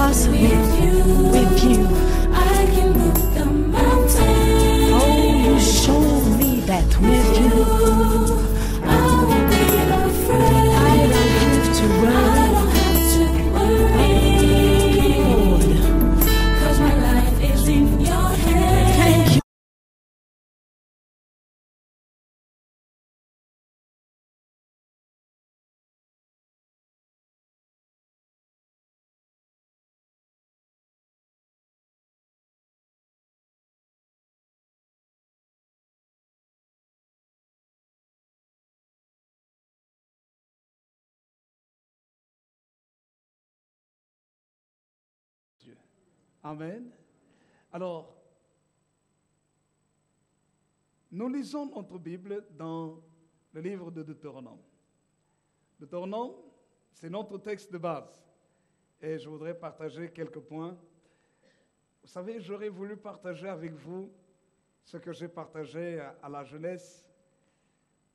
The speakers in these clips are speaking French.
impossible. With you, I can move the mountain. oh, you showed me that with you, I won't be afraid. I don't have to I run. don't have to worry. Lord, 'Cause my life is in your hands. thank you. Dieu. Amen. Alors, nous lisons notre Bible dans le livre de Deutéronome. Deutéronome, c'est notre texte de base. Et je voudrais partager quelques points. Vous savez, j'aurais voulu partager avec vous ce que j'ai partagé à la jeunesse.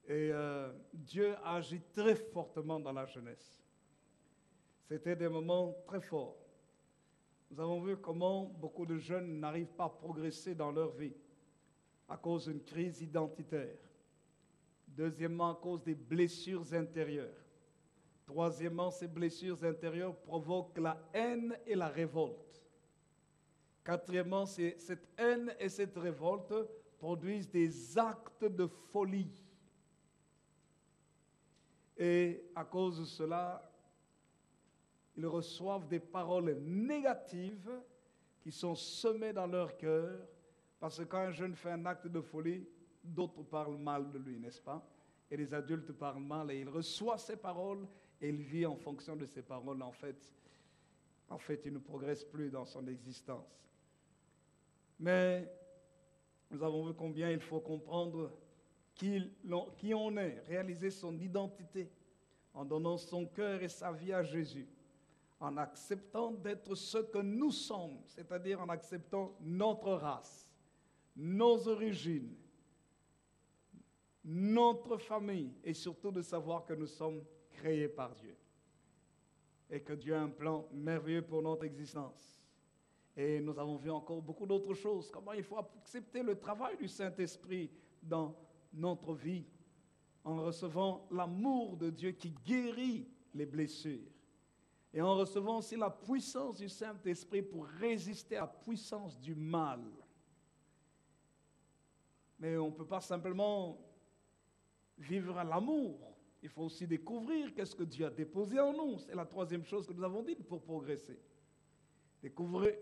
Et Dieu a agi très fortement dans la jeunesse. C'était des moments très forts. Nous avons vu comment beaucoup de jeunes n'arrivent pas à progresser dans leur vie à cause d'une crise identitaire. Deuxièmement, à cause des blessures intérieures. Troisièmement, ces blessures intérieures provoquent la haine et la révolte. Quatrièmement, cette haine et cette révolte produisent des actes de folie. Et à cause de cela, ils reçoivent des paroles négatives qui sont semées dans leur cœur, parce que quand un jeune fait un acte de folie, d'autres parlent mal de lui, n'est-ce pas? Et les adultes parlent mal, et il reçoit ces paroles, et il vit en fonction de ces paroles. En fait, il ne progresse plus dans son existence. Mais nous avons vu combien il faut comprendre qui on est, réaliser son identité, en donnant son cœur et sa vie à Jésus, en acceptant d'être ce que nous sommes, c'est-à-dire en acceptant notre race, nos origines, notre famille, et surtout de savoir que nous sommes créés par Dieu et que Dieu a un plan merveilleux pour notre existence. Et nous avons vu encore beaucoup d'autres choses, comment il faut accepter le travail du Saint-Esprit dans notre vie, en recevant l'amour de Dieu qui guérit les blessures. Et en recevant aussi la puissance du Saint-Esprit pour résister à la puissance du mal. Mais on ne peut pas simplement vivre à l'amour. Il faut aussi découvrir qu'est-ce que Dieu a déposé en nous. C'est la troisième chose que nous avons dit pour progresser. Découvrir,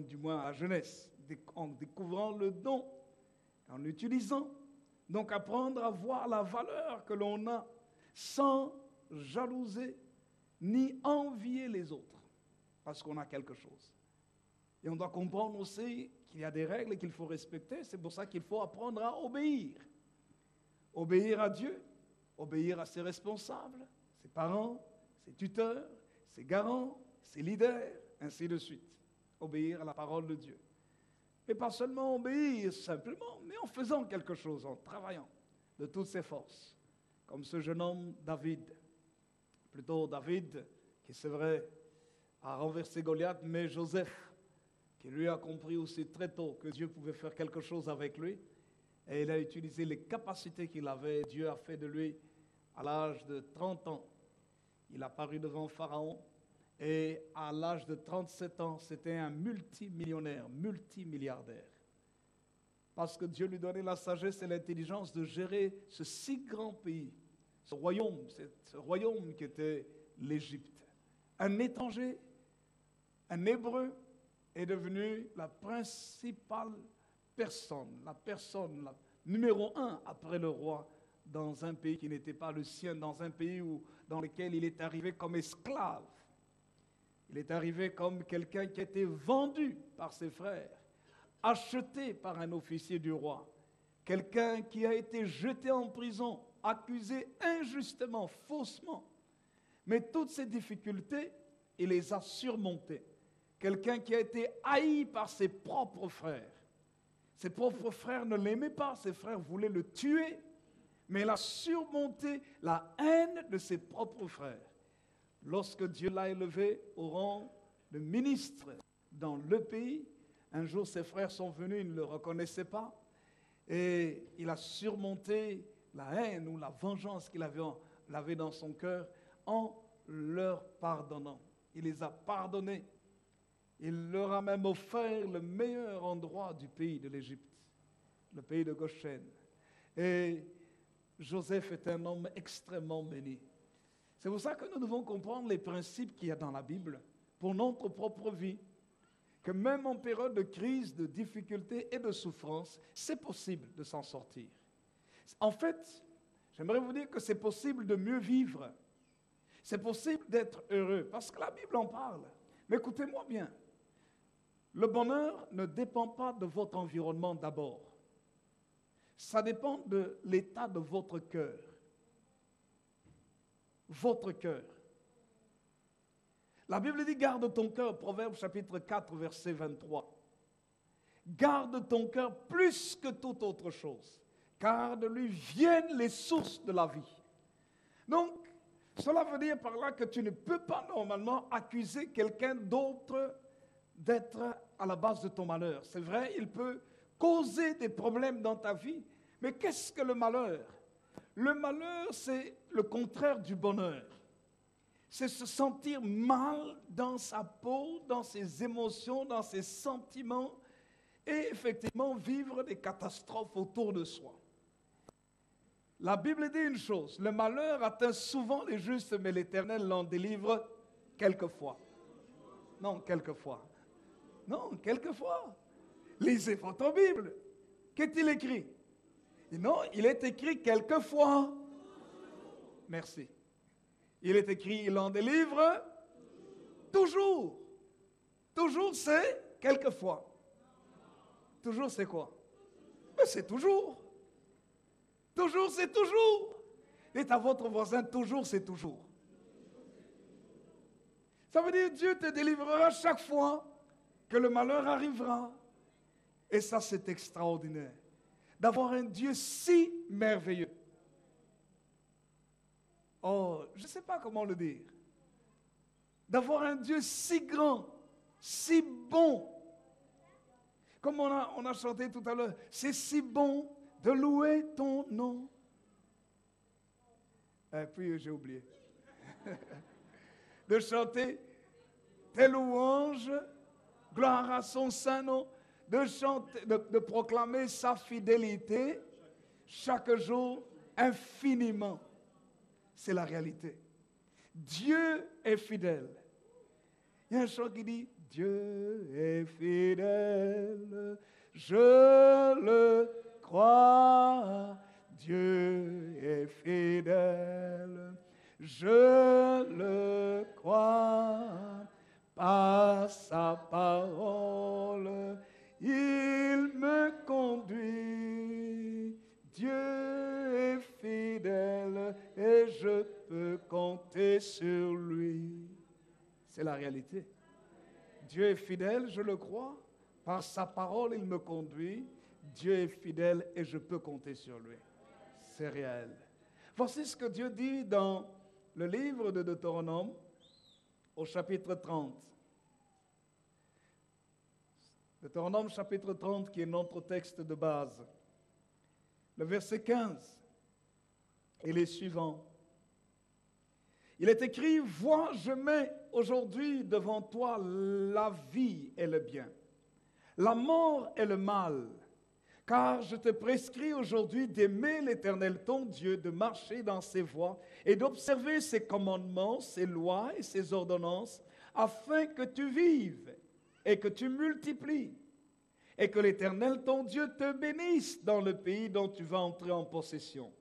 du moins à la jeunesse, en découvrant le don, en l'utilisant. Donc apprendre à voir la valeur que l'on a sans jalouser ni envier les autres, parce qu'on a quelque chose. Et on doit comprendre aussi qu'il y a des règles qu'il faut respecter. C'est pour ça qu'il faut apprendre à obéir. Obéir à Dieu, obéir à ses responsables, ses parents, ses tuteurs, ses garants, ses leaders, ainsi de suite. Obéir à la parole de Dieu. Et pas seulement obéir simplement, mais en faisant quelque chose, en travaillant de toutes ses forces. Comme ce jeune homme David. Plutôt David, qui c'est vrai, a renversé Goliath, mais Joseph, qui lui a compris aussi très tôt que Dieu pouvait faire quelque chose avec lui. Et il a utilisé les capacités qu'il avait. Dieu a fait de lui, à l'âge de 30 ans, il a paru devant Pharaon. Et à l'âge de 37 ans, c'était un multimillionnaire, multimilliardaire. Parce que Dieu lui donnait la sagesse et l'intelligence de gérer ce si grand pays, ce royaume qui était l'Égypte. Un étranger, un Hébreu, est devenu la principale personne, la numéro 1 après le roi dans un pays qui n'était pas le sien, dans un pays dans lequel il est arrivé comme esclave. Il est arrivé comme quelqu'un qui a été vendu par ses frères, acheté par un officier du roi, quelqu'un qui a été jeté en prison, accusé injustement, faussement. Mais toutes ces difficultés, il les a surmontées. Quelqu'un qui a été haï par ses propres frères. Ses propres frères ne l'aimaient pas, ses frères voulaient le tuer, mais il a surmonté la haine de ses propres frères. Lorsque Dieu l'a élevé au rang de ministre dans le pays. Un jour, ses frères sont venus, ils ne le reconnaissaient pas. Et il a surmonté la haine ou la vengeance qu'il avait dans son cœur en leur pardonnant. Il les a pardonnés. Il leur a même offert le meilleur endroit du pays de l'Égypte, le pays de Goshen. Et Joseph est un homme extrêmement béni. C'est pour ça que nous devons comprendre les principes qu'il y a dans la Bible pour notre propre vie. Que même en période de crise, de difficulté et de souffrance, c'est possible de s'en sortir. En fait, j'aimerais vous dire que c'est possible de mieux vivre. C'est possible d'être heureux, parce que la Bible en parle. Mais écoutez-moi bien, le bonheur ne dépend pas de votre environnement d'abord. Ça dépend de l'état de votre cœur. Votre cœur. La Bible dit, garde ton cœur, Proverbe chapitre 4, verset 23. Garde ton cœur plus que toute autre chose, car de lui viennent les sources de la vie. Donc, cela veut dire par là que tu ne peux pas normalement accuser quelqu'un d'autre d'être à la base de ton malheur. C'est vrai, il peut causer des problèmes dans ta vie, mais qu'est-ce que le malheur? Le malheur, c'est le contraire du bonheur. C'est se sentir mal dans sa peau, dans ses émotions, dans ses sentiments, et effectivement vivre des catastrophes autour de soi. La Bible dit une chose, le malheur atteint souvent les justes, mais l'Éternel l'en délivre quelquefois. Non, quelquefois. Non, quelquefois. Lisez votre Bible. Qu'est-il écrit? Non, il est écrit quelquefois. Merci. Il est écrit, il en délivre toujours. Toujours, c'est quelquefois. Toujours, c'est quoi? Mais c'est toujours. Toujours, c'est toujours. Dites à votre voisin, toujours, c'est toujours. Ça veut dire Dieu te délivrera chaque fois que le malheur arrivera. Et ça, c'est extraordinaire. D'avoir un Dieu si merveilleux. Oh, je ne sais pas comment le dire. D'avoir un Dieu si grand, si bon. Comme on a chanté tout à l'heure, c'est si bon de louer ton nom. Et puis j'ai oublié. De chanter tes louanges, gloire à son saint nom, de chanter, de proclamer sa fidélité chaque jour infiniment. C'est la réalité. Dieu est fidèle. Il y a un chant qui dit Dieu est fidèle, je le crois. Dieu est fidèle, je le crois. Par sa parole, il me conduit. Dieu est fidèle et je peux compter sur lui. C'est la réalité. Dieu est fidèle, je le crois. Par sa parole, il me conduit. Dieu est fidèle et je peux compter sur lui. C'est réel. Voici ce que Dieu dit dans le livre de Deutéronome, au chapitre 30. Deutéronome chapitre 30, qui est notre texte de base. Le verset 15 et les suivants. Il est écrit, vois, je mets aujourd'hui devant toi la vie et le bien, la mort et le mal, car je te prescris aujourd'hui d'aimer l'Éternel ton Dieu, de marcher dans ses voies et d'observer ses commandements, ses lois et ses ordonnances, afin que tu vives et que tu multiplies, et que l'Éternel ton Dieu te bénisse dans le pays dont tu vas entrer en possession.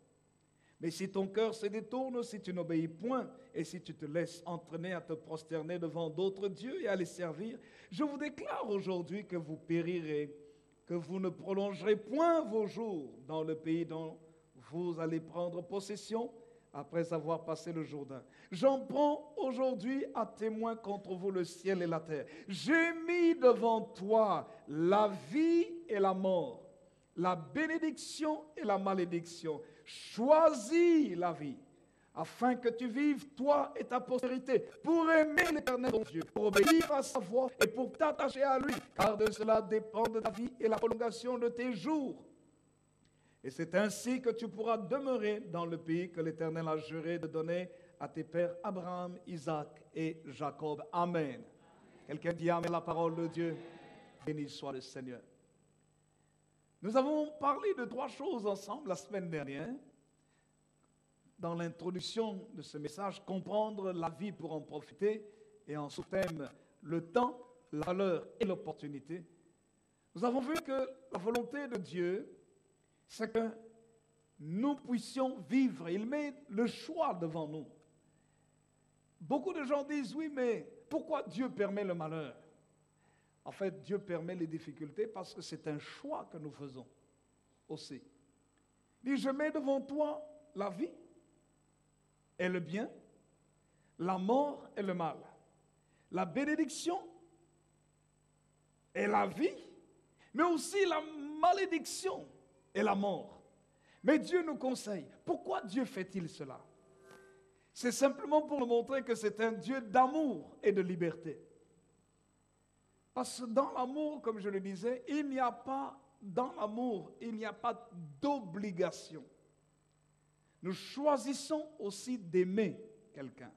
Mais si ton cœur se détourne, si tu n'obéis point, et si tu te laisses entraîner à te prosterner devant d'autres dieux et à les servir, je vous déclare aujourd'hui que vous périrez, que vous ne prolongerez point vos jours dans le pays dont vous allez prendre possession après avoir passé le Jourdain. J'en prends aujourd'hui à témoin contre vous le ciel et la terre. J'ai mis devant toi la vie et la mort, la bénédiction et la malédiction. Choisis la vie afin que tu vives, toi et ta postérité, pour aimer l'Éternel ton Dieu, pour obéir à sa voix et pour t'attacher à lui, car de cela dépendent ta vie et la prolongation de tes jours. Et c'est ainsi que tu pourras demeurer dans le pays que l'Éternel a juré de donner à tes pères Abraham, Isaac et Jacob. Amen. Quelqu'un dit Amen, la parole de Dieu. Béni soit le Seigneur. Nous avons parlé de 3 choses ensemble la semaine dernière. Dans l'introduction de ce message, comprendre la vie pour en profiter, et en sous-thème, le temps, la valeur et l'opportunité. Nous avons vu que la volonté de Dieu, c'est que nous puissions vivre. Il met le choix devant nous. Beaucoup de gens disent, oui, mais pourquoi Dieu permet le malheur? En fait, Dieu permet les difficultés parce que c'est un choix que nous faisons aussi. Il dit, je mets devant toi la vie et le bien, la mort et le mal, la bénédiction et la vie, mais aussi la malédiction et la mort. Mais Dieu nous conseille. Pourquoi Dieu fait-il cela? C'est simplement pour nous montrer que c'est un Dieu d'amour et de liberté. Parce que dans l'amour, comme je le disais, dans l'amour, il n'y a pas d'obligation. Nous choisissons aussi d'aimer quelqu'un.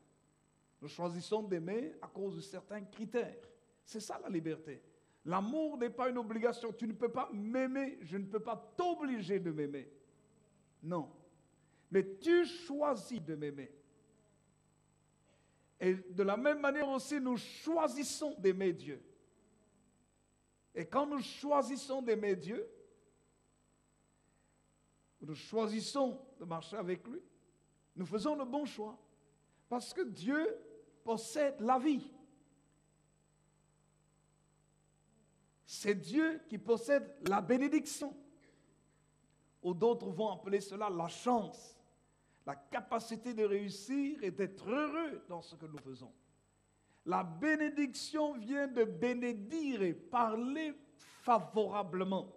Nous choisissons d'aimer à cause de certains critères. C'est ça la liberté. L'amour n'est pas une obligation. Tu ne peux pas m'aimer, je ne peux pas t'obliger de m'aimer. Non. Mais tu choisis de m'aimer. Et de la même manière aussi, nous choisissons d'aimer Dieu. Et quand nous choisissons d'aimer Dieu, nous choisissons de marcher avec lui, nous faisons le bon choix. Parce que Dieu possède la vie. C'est Dieu qui possède la bénédiction. Ou d'autres vont appeler cela la chance, la capacité de réussir et d'être heureux dans ce que nous faisons. La bénédiction vient de bénédire et parler favorablement.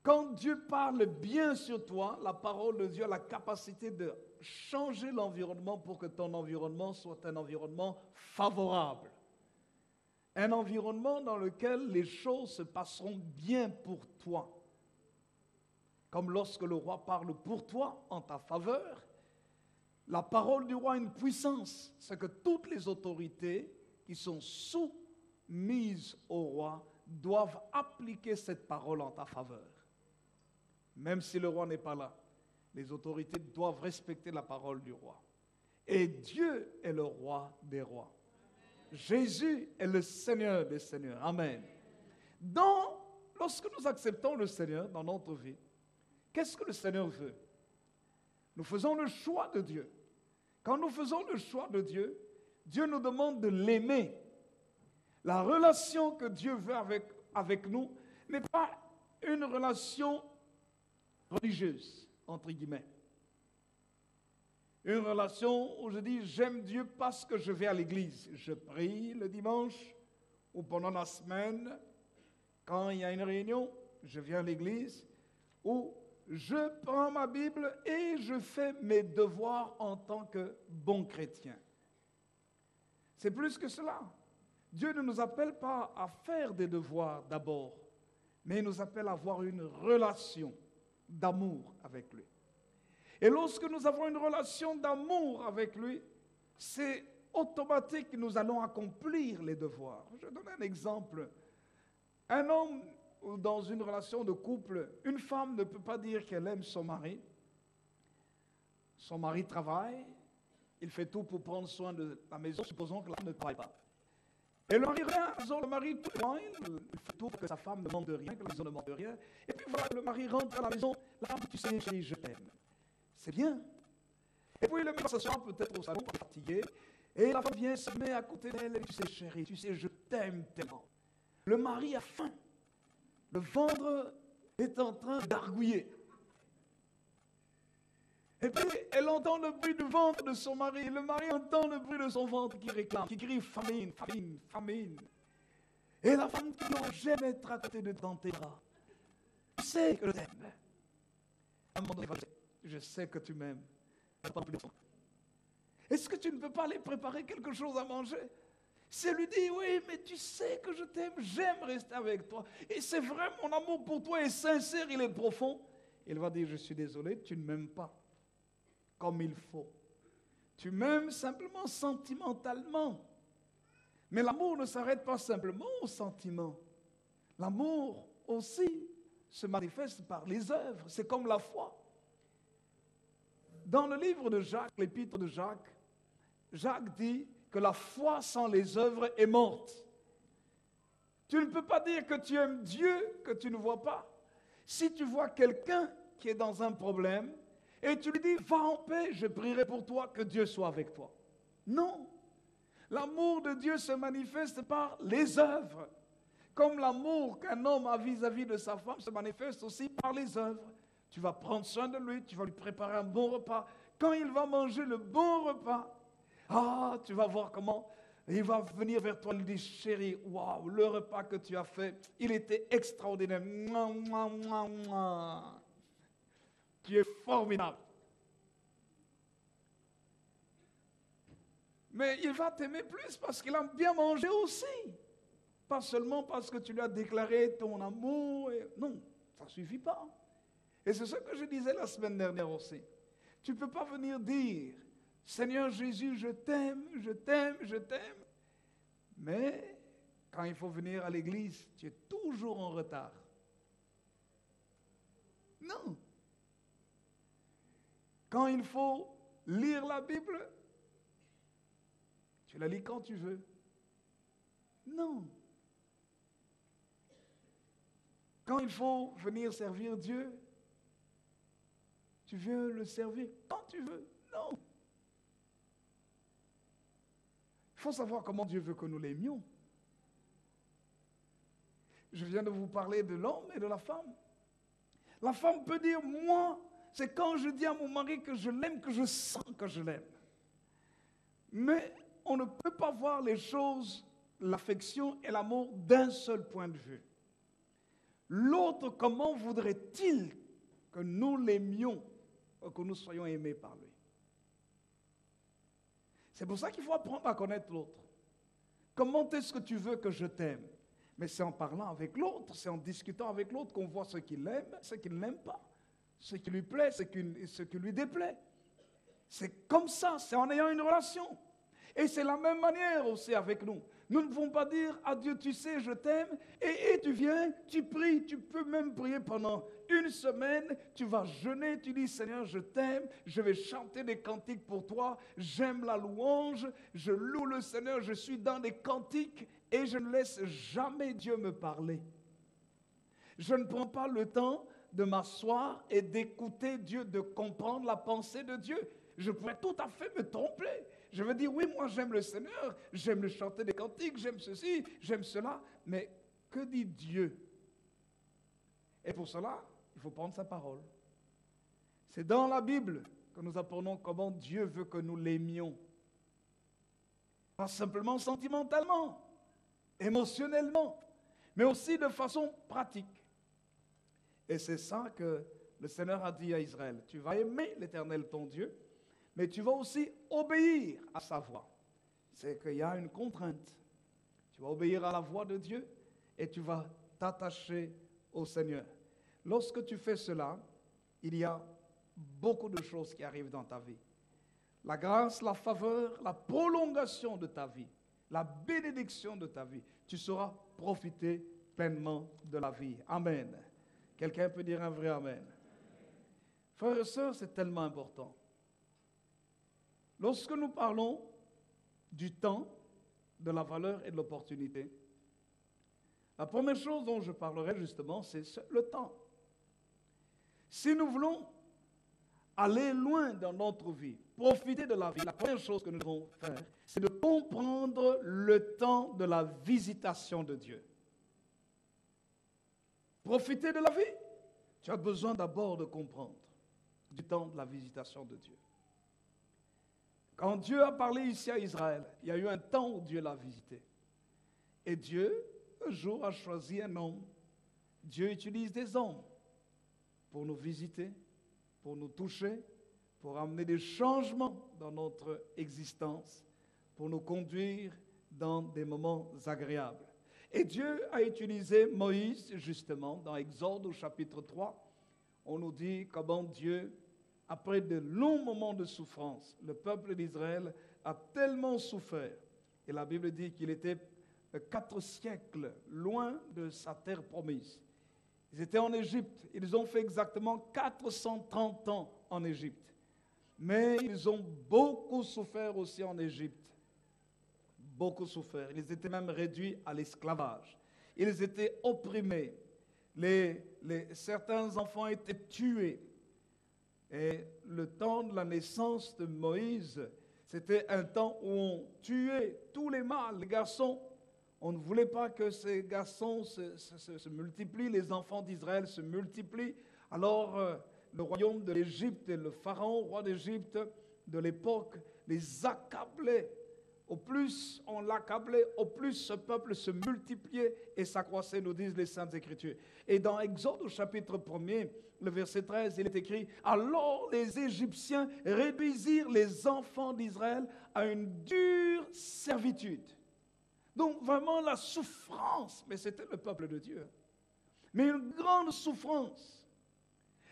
Quand Dieu parle bien sur toi, la parole de Dieu a la capacité de changer l'environnement pour que ton environnement soit un environnement favorable. Un environnement dans lequel les choses se passeront bien pour toi. Comme lorsque le roi parle pour toi en ta faveur, la parole du roi a une puissance. C'est que toutes les autorités qui sont soumises au roi doivent appliquer cette parole en ta faveur. Même si le roi n'est pas là, les autorités doivent respecter la parole du roi. Et Dieu est le roi des rois. Jésus est le Seigneur des seigneurs. Amen. Lorsque nous acceptons le Seigneur dans notre vie, qu'est-ce que le Seigneur veut? Nous faisons le choix de Dieu. Quand nous faisons le choix de Dieu, Dieu nous demande de l'aimer. La relation que Dieu veut avec nous n'est pas une relation religieuse, entre guillemets. Une relation où je dis, j'aime Dieu parce que je vais à l'église. Je prie le dimanche ou pendant la semaine, quand il y a une réunion, je viens à l'église, ou je prends ma Bible et je fais mes devoirs en tant que bon chrétien. C'est plus que cela. Dieu ne nous appelle pas à faire des devoirs d'abord, mais il nous appelle à avoir une relation d'amour avec lui. Et lorsque nous avons une relation d'amour avec lui, c'est automatique que nous allons accomplir les devoirs. Je donne un exemple. Un homme dans une relation de couple, une femme ne peut pas dire qu'elle aime son mari. Son mari travaille, il fait tout pour prendre soin de la maison, supposons que la femme ne travaille pas. Et le mari rien, le mari tout loin, il fait tout pour que sa femme ne manque de rien, que la maison ne manque de rien. Et puis voilà, le mari rentre à la maison, la femme, tu sais, chérie, je t'aime. C'est bien. Et puis le mari s'assoit peut-être au salon, fatigué, et la femme vient se met à côté d'elle, et tu sais, chérie, tu sais, je t'aime tellement. Le mari a faim. Le ventre est en train d'argouiller. Et puis, elle entend le bruit du ventre de son mari. Le mari entend le bruit de son ventre qui réclame, qui crie famine, famine, famine. Et la femme qui dit, j'aime être à côté de dans tes bras. Je sais que je t'aime. À un moment donné, je sais que tu m'aimes. Est-ce que tu ne peux pas aller préparer quelque chose à manger? Si elle lui dit, oui, mais tu sais que je t'aime, j'aime rester avec toi. Et c'est vrai, mon amour pour toi est sincère, il est profond. Il va dire, je suis désolé, tu ne m'aimes pas comme il faut. Tu m'aimes simplement sentimentalement. Mais l'amour ne s'arrête pas simplement au sentiment. L'amour aussi se manifeste par les œuvres. C'est comme la foi. Dans le livre de Jacques, l'épître de Jacques, Jacques dit que la foi sans les œuvres est morte. Tu ne peux pas dire que tu aimes Dieu que tu ne vois pas. Si tu vois quelqu'un qui est dans un problème et tu lui dis, va en paix, je prierai pour toi, que Dieu soit avec toi. Non. L'amour de Dieu se manifeste par les œuvres. Comme l'amour qu'un homme a vis-à-vis de sa femme se manifeste aussi par les œuvres. Tu vas prendre soin de lui, tu vas lui préparer un bon repas. Quand il va manger le bon repas, tu vas voir comment il va venir vers toi et lui dire, chérie, waouh, le repas que tu as fait, il était extraordinaire. Mouah, mouah, mouah, mouah. Tu es formidable. Mais il va t'aimer plus parce qu'il a bien mangé aussi. Pas seulement parce que tu lui as déclaré ton amour. Non, ça ne suffit pas. Et c'est ce que je disais la semaine dernière aussi. Tu ne peux pas venir dire, Seigneur Jésus, je t'aime, je t'aime, je t'aime. Mais quand il faut venir à l'église, tu es toujours en retard. Non. Quand il faut lire la Bible, tu la lis quand tu veux. Non. Quand il faut venir servir Dieu, tu viens le servir quand tu veux. Non. Il faut savoir comment Dieu veut que nous l'aimions. Je viens de vous parler de l'homme et de la femme. La femme peut dire, moi, c'est quand je dis à mon mari que je l'aime, que je sens que je l'aime. Mais on ne peut pas voir les choses, l'affection et l'amour d'un seul point de vue. L'autre, comment voudrait-il que nous l'aimions, que nous soyons aimés par lui? C'est pour ça qu'il faut apprendre à connaître l'autre. Comment est-ce que tu veux que je t'aime? Mais c'est en parlant avec l'autre, c'est en discutant avec l'autre qu'on voit ce qu'il aime, ce qu'il n'aime pas, ce qui lui plaît, ce qui lui déplaît. C'est comme ça, c'est en ayant une relation. Et c'est la même manière aussi avec nous. Nous ne pouvons pas dire à Dieu, tu sais, je t'aime, et tu viens, tu pries, tu peux même prier pendant une semaine, tu vas jeûner, tu dis, Seigneur, je t'aime, je vais chanter des cantiques pour toi, j'aime la louange, je loue le Seigneur, je suis dans des cantiques, et je ne laisse jamais Dieu me parler. Je ne prends pas le temps de m'asseoir et d'écouter Dieu, de comprendre la pensée de Dieu. Je pourrais tout à fait me tromper. Je veux dire, oui, moi j'aime le Seigneur, j'aime le chanter des cantiques, j'aime ceci, j'aime cela, mais que dit Dieu? Et pour cela, il faut prendre sa parole. C'est dans la Bible que nous apprenons comment Dieu veut que nous l'aimions. Pas simplement sentimentalement, émotionnellement, mais aussi de façon pratique. Et c'est ça que le Seigneur a dit à Israël. Tu vas aimer l'Éternel ton Dieu, mais tu vas aussi obéir à sa voix. C'est qu'il y a une contrainte. Tu vas obéir à la voix de Dieu et tu vas t'attacher au Seigneur. Lorsque tu fais cela, il y a beaucoup de choses qui arrivent dans ta vie. La grâce, la faveur, la prolongation de ta vie, la bénédiction de ta vie. Tu sauras profiter pleinement de la vie. Amen. Quelqu'un peut dire un vrai amen. Frères et sœurs, c'est tellement important. Lorsque nous parlons du temps, de la valeur et de l'opportunité, la première chose dont je parlerai justement, c'est le temps. Si nous voulons aller loin dans notre vie, profiter de la vie, la première chose que nous devons faire, c'est de comprendre le temps de la visitation de Dieu. Profiter de la vie, tu as besoin d'abord de comprendre du temps de la visitation de Dieu. Quand Dieu a parlé ici à Israël, il y a eu un temps où Dieu l'a visité. Et Dieu, un jour, a choisi un homme. Dieu utilise des hommes pour nous visiter, pour nous toucher, pour amener des changements dans notre existence, pour nous conduire dans des moments agréables. Et Dieu a utilisé Moïse, justement, dans Exode au chapitre 3. On nous dit comment Dieu, après de longs moments de souffrance, le peuple d'Israël a tellement souffert. Et la Bible dit qu'il était 4 siècles loin de sa terre promise. Ils étaient en Égypte. Ils ont fait exactement 430 ans en Égypte. Mais ils ont beaucoup souffert aussi en Égypte. Beaucoup souffert. Ils étaient même réduits à l'esclavage. Ils étaient opprimés. Certains enfants étaient tués. Et le temps de la naissance de Moïse, c'était un temps où on tuait tous les mâles, les garçons. On ne voulait pas que ces garçons se multiplient, les enfants d'Israël se multiplient. Alors, le royaume de l'Égypte et le pharaon, roi d'Égypte de l'époque, les accablait. Au plus on l'accablait, au plus ce peuple se multipliait et s'accroissait, nous disent les Saintes Écritures. Et dans Exode au chapitre 1er, le verset 13, il est écrit « Alors les Égyptiens réduisirent les enfants d'Israël à une dure servitude. » Donc vraiment la souffrance, mais c'était le peuple de Dieu. Mais une grande souffrance.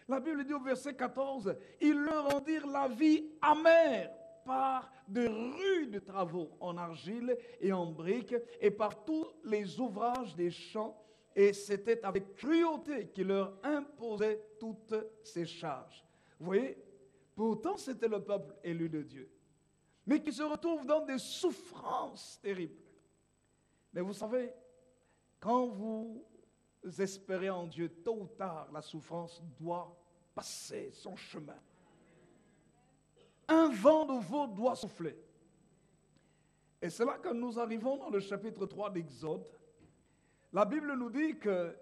La Bible dit au verset 14, « Ils leur rendirent la vie amère par de rudes travaux en argile et en briques et par tous les ouvrages des champs. Et c'était avec cruauté qu'il leur imposait toutes ces charges. » Vous voyez, pourtant c'était le peuple élu de Dieu, mais qui se retrouve dans des souffrances terribles. Mais vous savez, quand vous espérez en Dieu, tôt ou tard, la souffrance doit passer son chemin. Un vent nouveau doit souffler. Et c'est là que nous arrivons dans le chapitre 3 d'Exode. La Bible nous dit que,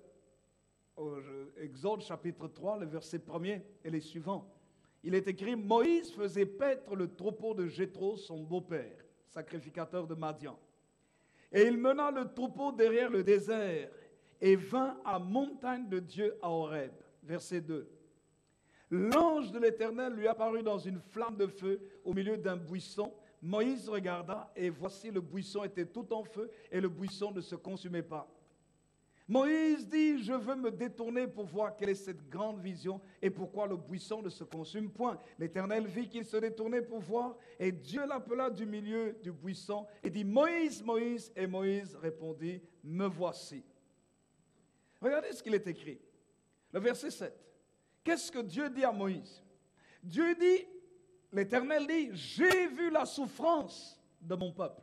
Exode chapitre 3, le verset 1er et les suivants, il est écrit « Moïse faisait paître le troupeau de Jéthro, son beau-père, sacrificateur de Madian. Et il mena le troupeau derrière le désert et vint à la montagne de Dieu à Horeb. » Verset 2. L'ange de l'Éternel lui apparut dans une flamme de feu au milieu d'un buisson. Moïse regarda et voici le buisson était tout en feu et le buisson ne se consumait pas. Moïse dit, je veux me détourner pour voir quelle est cette grande vision et pourquoi le buisson ne se consume point. L'Éternel vit qu'il se détournait pour voir et Dieu l'appela du milieu du buisson et dit, Moïse, Moïse, et Moïse répondit, me voici. Regardez ce qu'il est écrit. Le verset 7. Qu'est-ce que Dieu dit à Moïse? Dieu dit, l'Éternel dit, j'ai vu la souffrance de mon peuple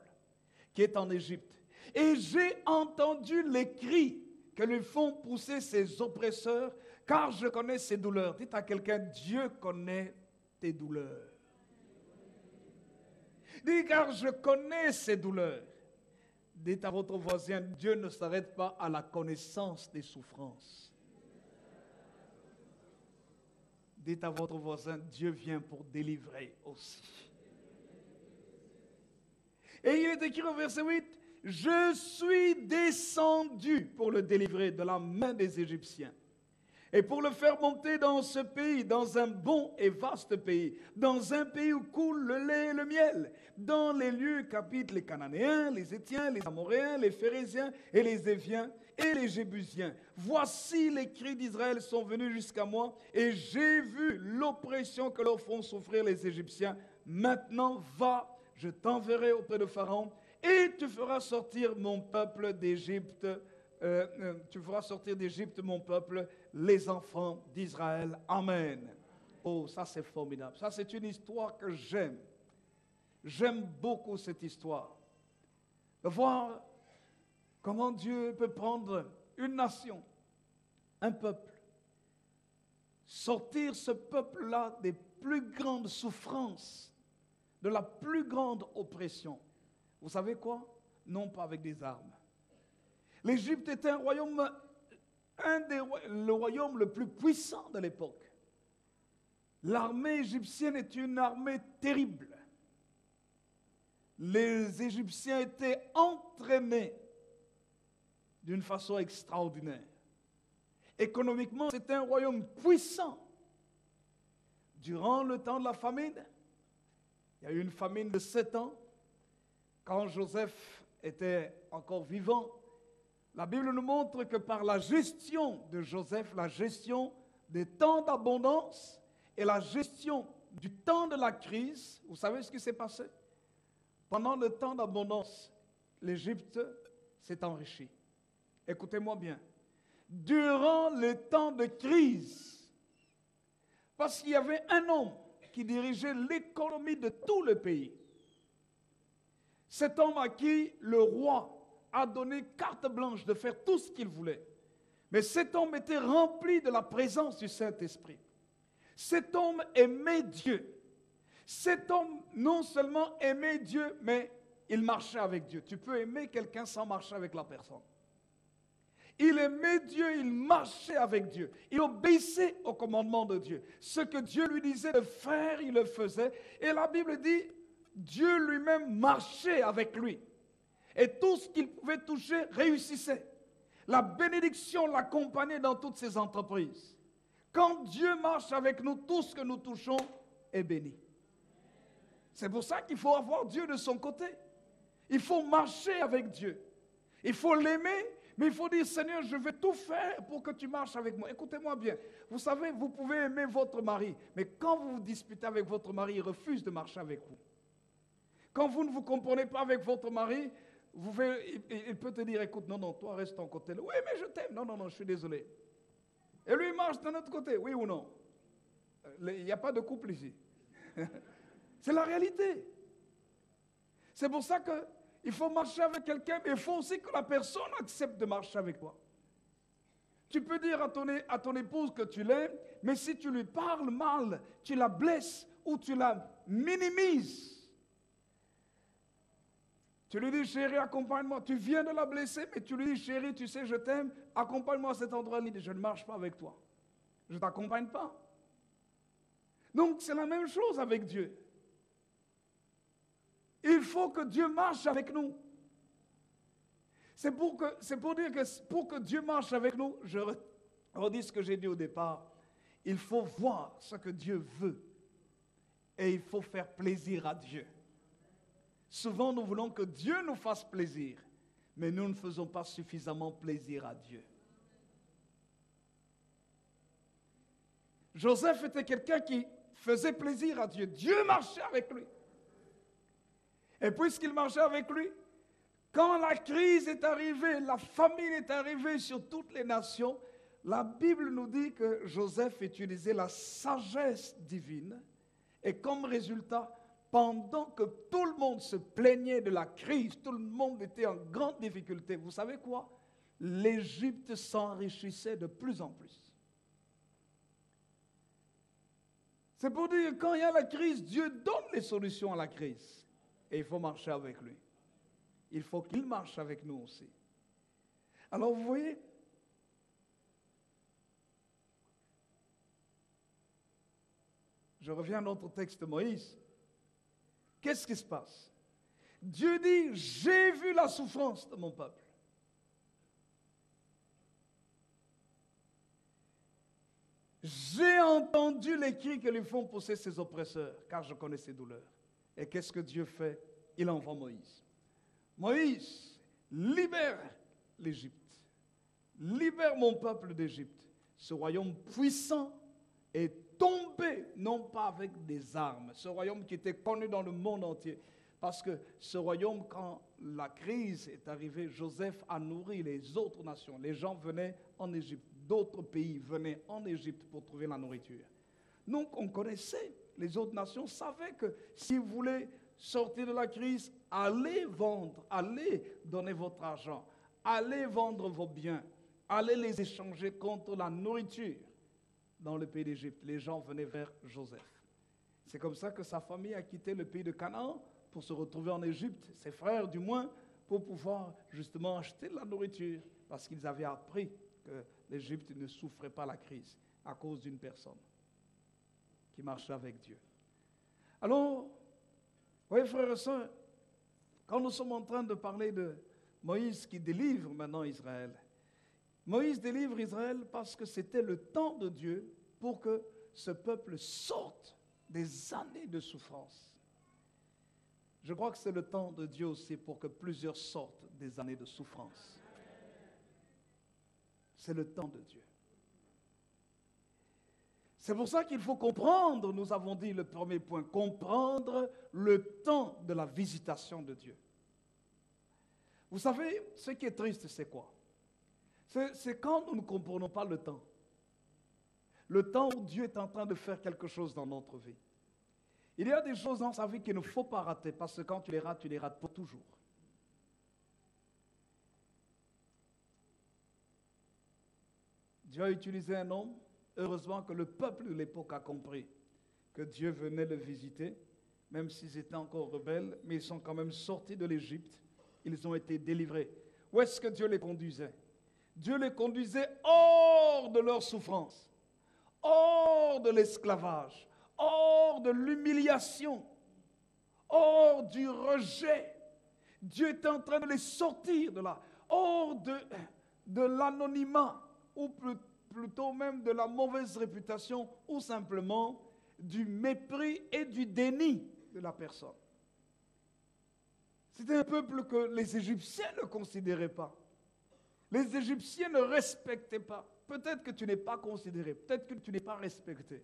qui est en Égypte et j'ai entendu les cris que lui font pousser ses oppresseurs, car je connais ses douleurs. Dites à quelqu'un, Dieu connaît tes douleurs. Dites, car je connais ses douleurs. Dites à votre voisin, Dieu ne s'arrête pas à la connaissance des souffrances. Dites à votre voisin, Dieu vient pour délivrer aussi. Et il est écrit au verset 8, je suis descendu pour le délivrer de la main des Égyptiens et pour le faire monter dans ce pays, dans un bon et vaste pays, dans un pays où coule le lait et le miel, dans les lieux qu'habitent les Cananéens, les Héthiens, les Amoréens, les Phéréziens et les Éviens et les Jébusiens. Voici les cris d'Israël sont venus jusqu'à moi et j'ai vu l'oppression que leur font souffrir les Égyptiens. Maintenant, va, je t'enverrai auprès de Pharaon et tu feras sortir mon peuple d'Égypte, tu feras sortir d'Égypte mon peuple, les enfants d'Israël. Amen. Oh, ça c'est formidable. Ça c'est une histoire que j'aime. J'aime beaucoup cette histoire. De voir comment Dieu peut prendre une nation, un peuple, sortir ce peuple-là des plus grandes souffrances, de la plus grande oppression. Vous savez quoi? Non pas avec des armes. L'Égypte était un royaume, le royaume le plus puissant de l'époque. L'armée égyptienne est une armée terrible. Les Égyptiens étaient entraînés d'une façon extraordinaire. Économiquement, c'était un royaume puissant. durant le temps de la famine, il y a eu une famine de 7 ans, quand Joseph était encore vivant. La Bible nous montre que par la gestion de Joseph, la gestion des temps d'abondance et la gestion du temps de la crise, vous savez ce qui s'est passé? Pendant le temps d'abondance, l'Égypte s'est enrichie. Écoutez-moi bien. Durant le temps de crise, parce qu'il y avait un homme qui dirigeait l'économie de tout le pays, cet homme à qui le roi a donné carte blanche de faire tout ce qu'il voulait. Mais cet homme était rempli de la présence du Saint-Esprit. Cet homme aimait Dieu. Cet homme non seulement aimait Dieu, mais il marchait avec Dieu. Tu peux aimer quelqu'un sans marcher avec la personne. Il aimait Dieu, il marchait avec Dieu. Il obéissait au commandement de Dieu. Ce que Dieu lui disait de faire, il le faisait. Et la Bible dit, Dieu lui-même marchait avec lui. Et tout ce qu'il pouvait toucher réussissait. La bénédiction l'accompagnait dans toutes ses entreprises. Quand Dieu marche avec nous, tout ce que nous touchons est béni. C'est pour ça qu'il faut avoir Dieu de son côté. Il faut marcher avec Dieu. Il faut l'aimer, mais il faut dire, Seigneur, je vais tout faire pour que tu marches avec moi. Écoutez-moi bien. Vous savez, vous pouvez aimer votre mari, mais quand vous vous disputez avec votre mari, il refuse de marcher avec vous. Quand vous ne vous comprenez pas avec votre mari, il peut te dire, écoute, non, toi reste ton côté. Oui, mais je t'aime. Non, je suis désolé. Et lui, il marche de notre côté, oui ou non? Il n'y a pas de couple ici. C'est la réalité. C'est pour ça qu'il faut marcher avec quelqu'un, mais il faut aussi que la personne accepte de marcher avec toi. Tu peux dire à ton épouse que tu l'aimes, mais si tu lui parles mal, tu la blesses ou tu la minimises. Tu lui dis, chérie, accompagne-moi. Tu viens de la blesser, mais tu lui dis, chérie, tu sais, je t'aime, accompagne-moi à cet endroit. Il dit, je ne marche pas avec toi. Je ne t'accompagne pas. Donc, c'est la même chose avec Dieu. Il faut que Dieu marche avec nous. C'est pour dire que pour que Dieu marche avec nous, je redis ce que j'ai dit au départ, il faut voir ce que Dieu veut. Et il faut faire plaisir à Dieu. Souvent, nous voulons que Dieu nous fasse plaisir, mais nous ne faisons pas suffisamment plaisir à Dieu. Joseph était quelqu'un qui faisait plaisir à Dieu. Dieu marchait avec lui. Et puisqu'il marchait avec lui, quand la crise est arrivée, la famine est arrivée sur toutes les nations, la Bible nous dit que Joseph utilisait la sagesse divine et comme résultat, pendant que tout le monde se plaignait de la crise, tout le monde était en grande difficulté, vous savez quoi? L'Égypte s'enrichissait de plus en plus. C'est pour dire que quand il y a la crise, Dieu donne les solutions à la crise. Et il faut marcher avec lui. Il faut qu'il marche avec nous aussi. Alors vous voyez, je reviens à notre texte de Moïse. Qu'est-ce qui se passe? Dieu dit, j'ai vu la souffrance de mon peuple. J'ai entendu les cris que lui font pousser ses oppresseurs, car je connais ses douleurs. Et qu'est-ce que Dieu fait? Il envoie Moïse. Moïse, libère l'Égypte. Libère mon peuple d'Égypte. Ce royaume puissant est tombé, non pas avec des armes. Ce royaume qui était connu dans le monde entier. Parce que ce royaume, quand la crise est arrivée, Joseph a nourri les autres nations. Les gens venaient en Égypte. D'autres pays venaient en Égypte pour trouver la nourriture. Donc on connaissait, les autres nations savaient que si vous voulez sortir de la crise, allez vendre, allez donner votre argent, allez vendre vos biens, allez les échanger contre la nourriture. Dans le pays d'Égypte, les gens venaient vers Joseph. C'est comme ça que sa famille a quitté le pays de Canaan pour se retrouver en Égypte, ses frères du moins, pour pouvoir justement acheter de la nourriture, parce qu'ils avaient appris que l'Égypte ne souffrait pas la crise à cause d'une personne qui marchait avec Dieu. Alors, vous voyez frères et sœurs, quand nous sommes en train de parler de Moïse qui délivre maintenant Israël, Moïse délivre Israël parce que c'était le temps de Dieu pour que ce peuple sorte des années de souffrance. Je crois que c'est le temps de Dieu aussi pour que plusieurs sortent des années de souffrance. C'est le temps de Dieu. C'est pour ça qu'il faut comprendre, nous avons dit le premier point, comprendre le temps de la visitation de Dieu. Vous savez, ce qui est triste, c'est quoi? C'est quand nous ne comprenons pas le temps. Le temps où Dieu est en train de faire quelque chose dans notre vie. Il y a des choses dans sa vie qu'il ne faut pas rater, parce que quand tu les rates pour toujours. Dieu a utilisé un homme. Heureusement que le peuple de l'époque a compris que Dieu venait le visiter, même s'ils étaient encore rebelles, mais ils sont quand même sortis de l'Égypte. Ils ont été délivrés. Où est-ce que Dieu les conduisait? Dieu les conduisait hors de leur souffrance, hors de l'esclavage, hors de l'humiliation, hors du rejet. Dieu était en train de les sortir de là, hors de l'anonymat, ou plutôt même de la mauvaise réputation, ou simplement du mépris et du déni de la personne. C'était un peuple que les Égyptiens ne considéraient pas. Les Égyptiens ne respectaient pas. Peut-être que tu n'es pas considéré, peut-être que tu n'es pas respecté.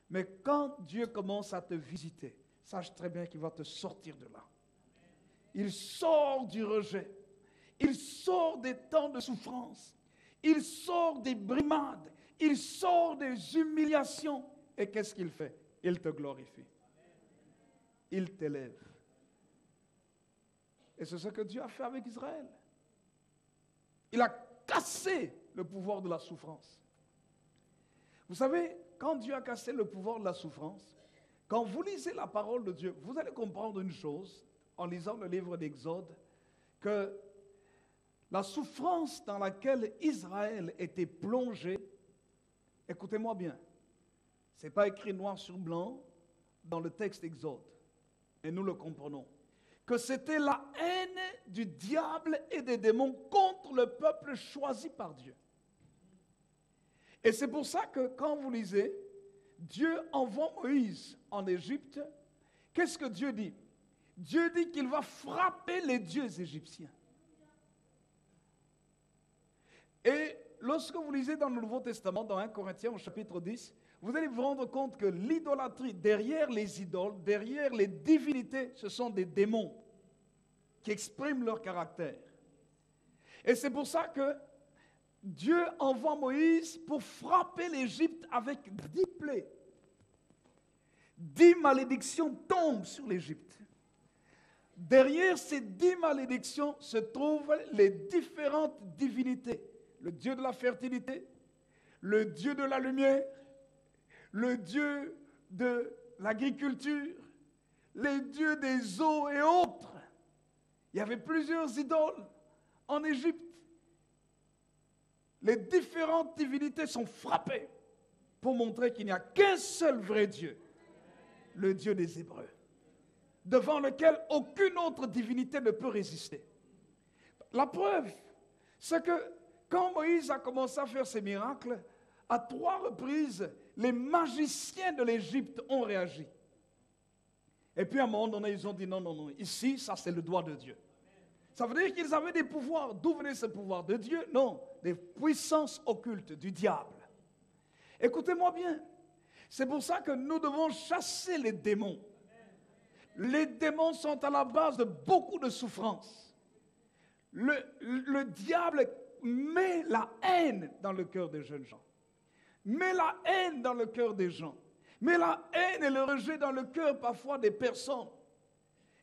Mais quand Dieu commence à te visiter, sache très bien qu'il va te sortir de là. Il sort du rejet. Il sort des temps de souffrance. Il sort des brimades. Il sort des humiliations. Et qu'est-ce qu'il fait? Il te glorifie. Il t'élève. Et c'est ce que Dieu a fait avec Israël. Il a cassé le pouvoir de la souffrance. Vous savez, quand Dieu a cassé le pouvoir de la souffrance, quand vous lisez la parole de Dieu, vous allez comprendre une chose, en lisant le livre d'Exode, que la souffrance dans laquelle Israël était plongé, écoutez-moi bien, ce n'est pas écrit noir sur blanc dans le texte d'Exode, et nous le comprenons, que c'était la haine du diable et des démons contre le peuple choisi par Dieu. Et c'est pour ça que quand vous lisez, Dieu envoie Moïse en Égypte. Qu'est-ce que Dieu dit? Dieu dit qu'il va frapper les dieux égyptiens. Et lorsque vous lisez dans le Nouveau Testament, dans 1 Corinthiens au chapitre 10, vous allez vous rendre compte que l'idolâtrie, derrière les idoles, derrière les divinités, ce sont des démons qui expriment leur caractère. Et c'est pour ça que Dieu envoie Moïse pour frapper l'Égypte avec 10 plaies. 10 malédictions tombent sur l'Égypte. Derrière ces 10 malédictions se trouvent les différentes divinités. Le Dieu de la fertilité, le Dieu de la lumière, le Dieu de l'agriculture, les dieux des eaux et autres. Il y avait plusieurs idoles en Égypte. Les différentes divinités sont frappées pour montrer qu'il n'y a qu'un seul vrai Dieu, le Dieu des Hébreux, devant lequel aucune autre divinité ne peut résister. La preuve, c'est que quand Moïse a commencé à faire ses miracles, à 3 reprises, les magiciens de l'Égypte ont réagi. Et puis à un moment donné, ils ont dit non, ici, ça c'est le doigt de Dieu. Ça veut dire qu'ils avaient des pouvoirs. D'où venait ce pouvoir? De Dieu? Non, des puissances occultes du diable. Écoutez-moi bien, c'est pour ça que nous devons chasser les démons. Les démons sont à la base de beaucoup de souffrances. Le diable met la haine dans le cœur des jeunes gens. Met la haine dans le cœur des gens. Met la haine et le rejet dans le cœur parfois des personnes.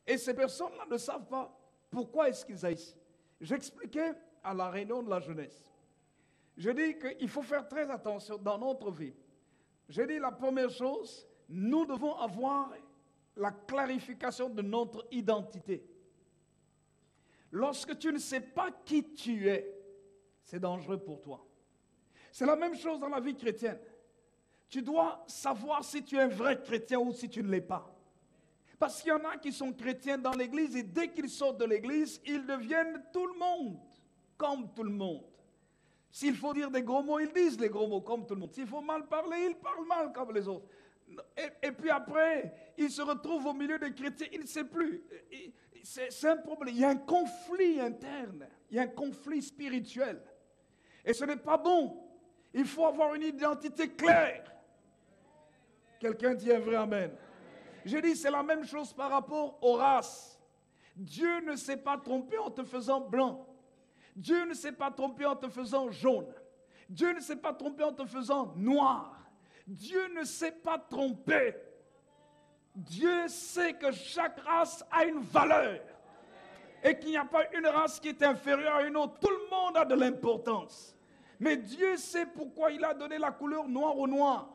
Et ces personnes-là ne savent pas pourquoi est-ce qu'ils haïssent. J'expliquais à la réunion de la jeunesse. Je dis qu'il faut faire très attention dans notre vie. J'ai dit la première chose, nous devons avoir la clarification de notre identité. Lorsque tu ne sais pas qui tu es, c'est dangereux pour toi. C'est la même chose dans la vie chrétienne. Tu dois savoir si tu es un vrai chrétien ou si tu ne l'es pas. Parce qu'il y en a qui sont chrétiens dans l'église et dès qu'ils sortent de l'église, ils deviennent tout le monde, comme tout le monde. S'il faut dire des gros mots, ils disent les gros mots comme tout le monde. S'il faut mal parler, ils parlent mal comme les autres. Et puis après, ils se retrouvent au milieu des chrétiens, ils ne savent plus. C'est un problème. Il y a un conflit interne, il y a un conflit spirituel. Et ce n'est pas bon. Il faut avoir une identité claire. Quelqu'un dit un vrai amen. J'ai dit, c'est la même chose par rapport aux races. Dieu ne s'est pas trompé en te faisant blanc. Dieu ne s'est pas trompé en te faisant jaune. Dieu ne s'est pas trompé en te faisant noir. Dieu ne s'est pas trompé. Dieu sait que chaque race a une valeur. Et qu'il n'y a pas une race qui est inférieure à une autre. Tout le monde a de l'importance. Mais Dieu sait pourquoi il a donné la couleur noire au noir.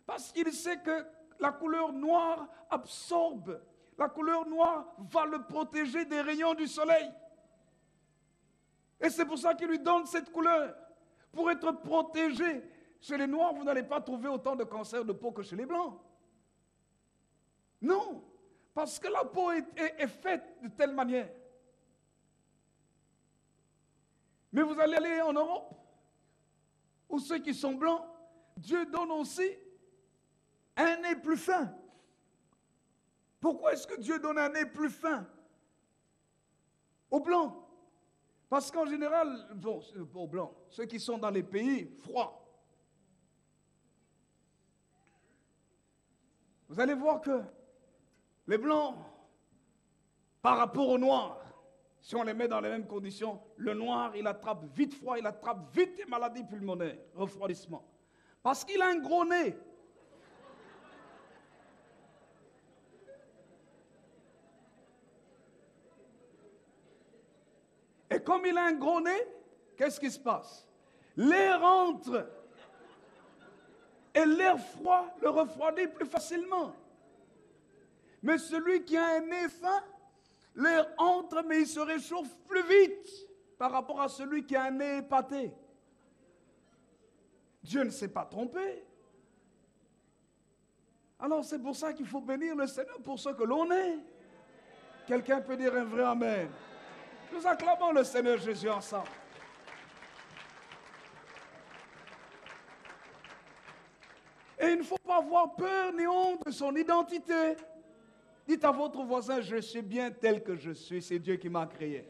Parce qu'il sait que la couleur noire absorbe. La couleur noire va le protéger des rayons du soleil. Et c'est pour ça qu'il lui donne cette couleur. Pour être protégé. Chez les noirs, vous n'allez pas trouver autant de cancer de peau que chez les blancs. Non. Parce que la peau est faite de telle manière. Mais vous allez aller en Europe, où ceux qui sont blancs, Dieu donne aussi un nez plus fin. Pourquoi est-ce que Dieu donne un nez plus fin aux blancs? Parce qu'en général, bon, aux blancs, ceux qui sont dans les pays froids, vous allez voir que les blancs, par rapport aux noirs, si on les met dans les mêmes conditions, le noir, il attrape vite froid, il attrape vite des maladies pulmonaires, refroidissement. Parce qu'il a un gros nez. Et comme il a un gros nez, qu'est-ce qui se passe? L'air entre. Et l'air froid le refroidit plus facilement. Mais celui qui a un nez fin, l'air entre, mais il se réchauffe plus vite par rapport à celui qui a un nez épaté. Dieu ne s'est pas trompé. Alors c'est pour ça qu'il faut bénir le Seigneur pour ce que l'on est. Quelqu'un peut dire un vrai amen. Nous acclamons le Seigneur Jésus ensemble. Et il ne faut pas avoir peur ni honte de son identité. Dites à votre voisin, je suis bien tel que je suis, c'est Dieu qui m'a créé.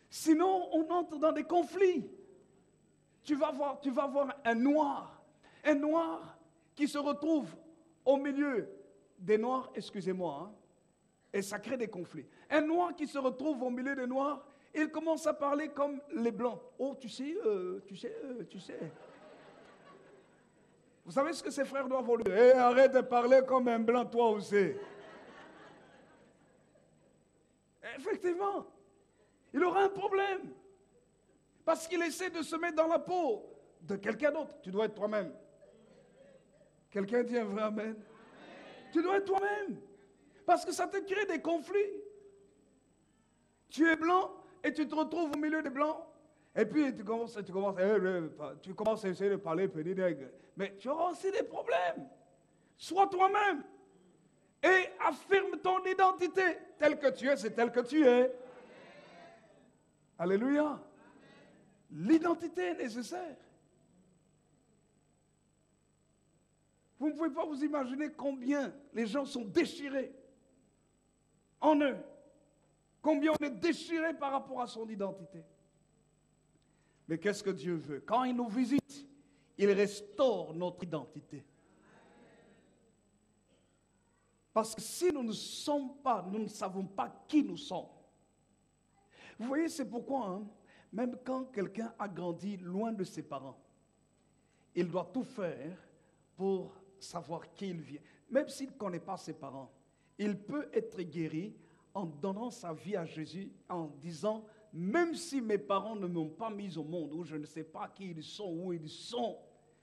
Sinon, on entre dans des conflits. Tu vas voir un noir qui se retrouve au milieu des noirs, excusez-moi, et ça crée des conflits. Un noir qui se retrouve au milieu des noirs, il commence à parler comme les blancs. Oh, tu sais. Vous savez ce que ses frères doivent lui dire? Hey, arrête de parler comme un blanc, toi aussi. Effectivement, il aura un problème. Parce qu'il essaie de se mettre dans la peau de quelqu'un d'autre. Tu dois être toi-même. Quelqu'un dit un vrai amen? Tu dois être toi-même. Parce que ça te crée des conflits. Tu es blanc et tu te retrouves au milieu des blancs. Et puis tu commences à essayer de parler petit nègre. Mais tu auras aussi des problèmes. Sois toi-même. Et affirme ton identité. Tel que tu es, c'est tel que tu es. Alléluia. L'identité est nécessaire. Vous ne pouvez pas vous imaginer combien les gens sont déchirés en eux. Combien on est déchiré par rapport à son identité. Mais qu'est-ce que Dieu veut? Quand il nous visite, il restaure notre identité. Parce que si nous ne savons pas qui nous sommes. Vous voyez, c'est pourquoi, même quand quelqu'un a grandi loin de ses parents, il doit tout faire pour savoir qui il vient. Même s'il ne connaît pas ses parents, il peut être guéri en donnant sa vie à Jésus, en disant, même si mes parents ne m'ont pas mis au monde, ou je ne sais pas qui ils sont, où ils sont,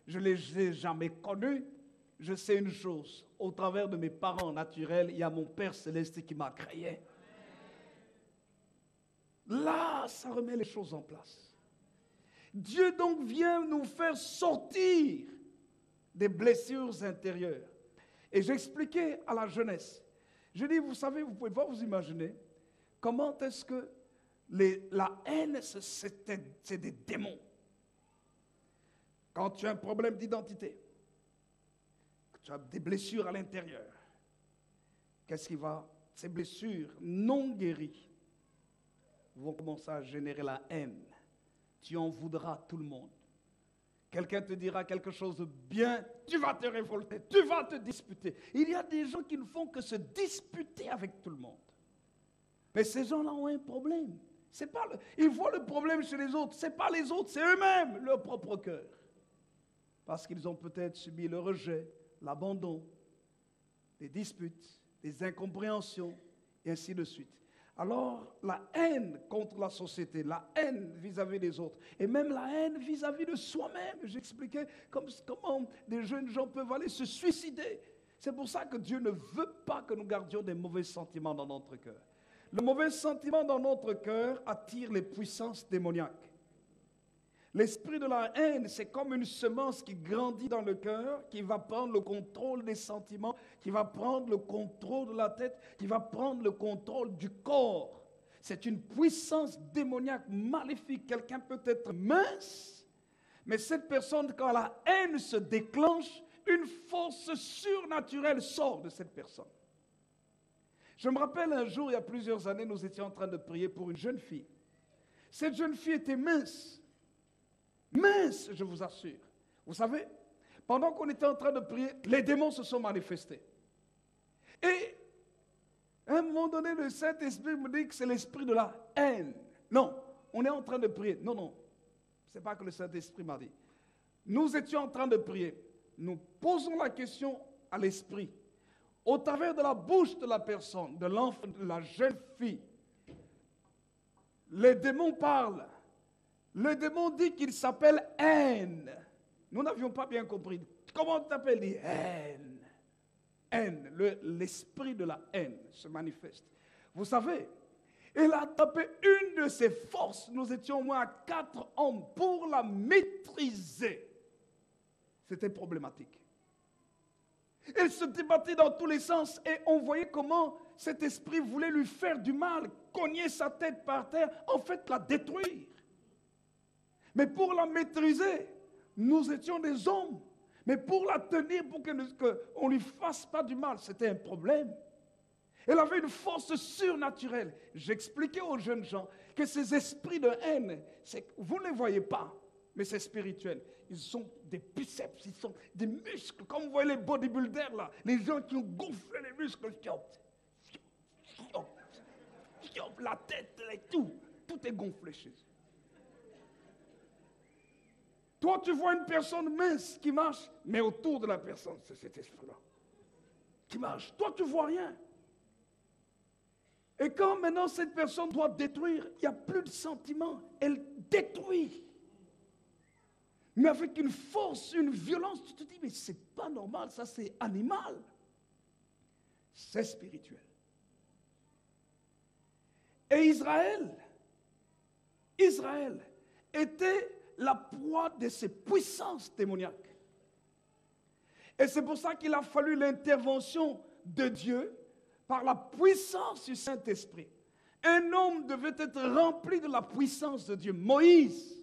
je ne les ai jamais connus, je sais une chose, au travers de mes parents naturels, il y a mon Père Céleste qui m'a créé. Là, ça remet les choses en place. Dieu donc vient nous faire sortir des blessures intérieures. Et j'expliquais à la jeunesse, je dis, vous savez, vous ne pouvez pas vous imaginer comment est-ce que La haine, c'est des démons. Quand tu as un problème d'identité, que tu as des blessures à l'intérieur, qu'est-ce qui va? Ces blessures non guéries vont commencer à générer la haine. Tu en voudras à tout le monde. Quelqu'un te dira quelque chose de bien, tu vas te révolter, tu vas te disputer. Il y a des gens qui ne font que se disputer avec tout le monde. Mais ces gens-là ont un problème. Ils voient le problème chez les autres. Ce n'est pas les autres, c'est eux-mêmes, leur propre cœur. Parce qu'ils ont peut-être subi le rejet, l'abandon, des disputes, des incompréhensions, et ainsi de suite. Alors, la haine contre la société, la haine vis-à-vis des autres, et même la haine vis-à-vis de soi-même. J'expliquais comment des jeunes gens peuvent aller se suicider. C'est pour ça que Dieu ne veut pas que nous gardions des mauvais sentiments dans notre cœur. Le mauvais sentiment dans notre cœur attire les puissances démoniaques. L'esprit de la haine, c'est comme une semence qui grandit dans le cœur, qui va prendre le contrôle des sentiments, qui va prendre le contrôle de la tête, qui va prendre le contrôle du corps. C'est une puissance démoniaque maléfique. Quelqu'un peut être mince, mais cette personne, quand la haine se déclenche, une force surnaturelle sort de cette personne. Je me rappelle un jour, il y a plusieurs années, nous étions en train de prier pour une jeune fille. Cette jeune fille était mince. Mince, je vous assure. Vous savez, pendant qu'on était en train de prier, les démons se sont manifestés. Et à un moment donné, le Saint-Esprit me dit que c'est l'esprit de la haine. Non, on est en train de prier. Non, ce n'est pas que le Saint-Esprit m'a dit. Nous étions en train de prier. Nous posons la question à l'esprit. Au travers de la bouche de la personne, de l'enfant, de la jeune fille, les démons parlent. Le démon dit qu'il s'appelle haine. Nous n'avions pas bien compris. Comment tu t'appelles? Il dit haine. Haine. L'esprit de la haine se manifeste. Vous savez, il a tapé une de ses forces. Nous étions au moins 4 hommes pour la maîtriser. C'était problématique. Elle se débattait dans tous les sens et on voyait comment cet esprit voulait lui faire du mal, cogner sa tête par terre, en fait la détruire. Mais pour la maîtriser, nous étions des hommes. Mais pour la tenir, pour qu'on ne lui fasse pas du mal, c'était un problème. Elle avait une force surnaturelle. J'expliquais aux jeunes gens que ces esprits de haine, vous ne les voyez pas, mais c'est spirituel. Ils sont des biceps, ils sont des muscles. Comme vous voyez les bodybuilders là, les gens qui ont gonflé les muscles, la tête, tout est gonflé chez eux. Toi, tu vois une personne mince qui marche, mais autour de la personne, c'est cet esprit-là qui marche. Toi, tu ne vois rien. Et quand maintenant cette personne doit détruire, il n'y a plus de sentiment. Elle détruit. Mais avec une force, une violence, tu te dis, mais ce n'est pas normal, ça c'est animal. C'est spirituel. Et Israël était la proie de ces puissances démoniaques. Et c'est pour ça qu'il a fallu l'intervention de Dieu par la puissance du Saint-Esprit. Un homme devait être rempli de la puissance de Dieu, Moïse,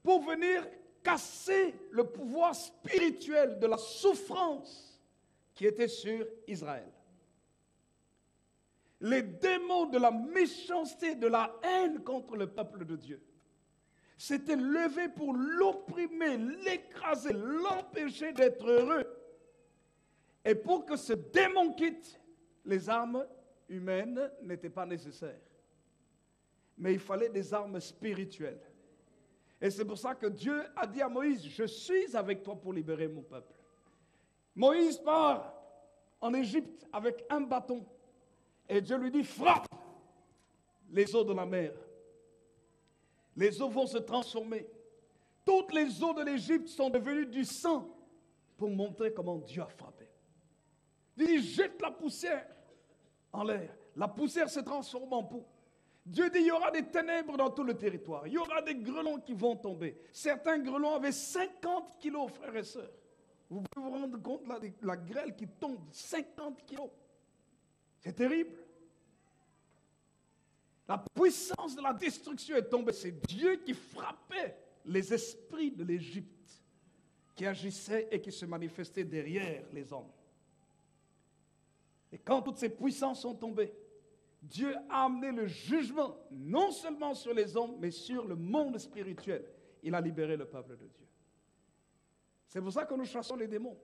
pour venir casser le pouvoir spirituel de la souffrance qui était sur Israël. Les démons de la méchanceté, de la haine contre le peuple de Dieu s'étaient levés pour l'opprimer, l'écraser, l'empêcher d'être heureux. Et pour que ce démon quitte, les armes humaines n'étaient pas nécessaires. Mais il fallait des armes spirituelles. Et c'est pour ça que Dieu a dit à Moïse, je suis avec toi pour libérer mon peuple. Moïse part en Égypte avec un bâton. Et Dieu lui dit, frappe les eaux de la mer. Les eaux vont se transformer. Toutes les eaux de l'Égypte sont devenues du sang pour montrer comment Dieu a frappé. Il dit, jette la poussière en l'air. La poussière se transforme en poux. Dieu dit, il y aura des ténèbres dans tout le territoire. Il y aura des grêlons qui vont tomber. Certains grêlons avaient 50 kilos, frères et sœurs. Vous pouvez vous rendre compte là, de la grêle qui tombe, 50 kilos. C'est terrible. La puissance de la destruction est tombée. C'est Dieu qui frappait les esprits de l'Égypte, qui agissaient et qui se manifestaient derrière les hommes. Et quand toutes ces puissances sont tombées, Dieu a amené le jugement, non seulement sur les hommes, mais sur le monde spirituel. Il a libéré le peuple de Dieu. C'est pour ça que nous chassons les démons.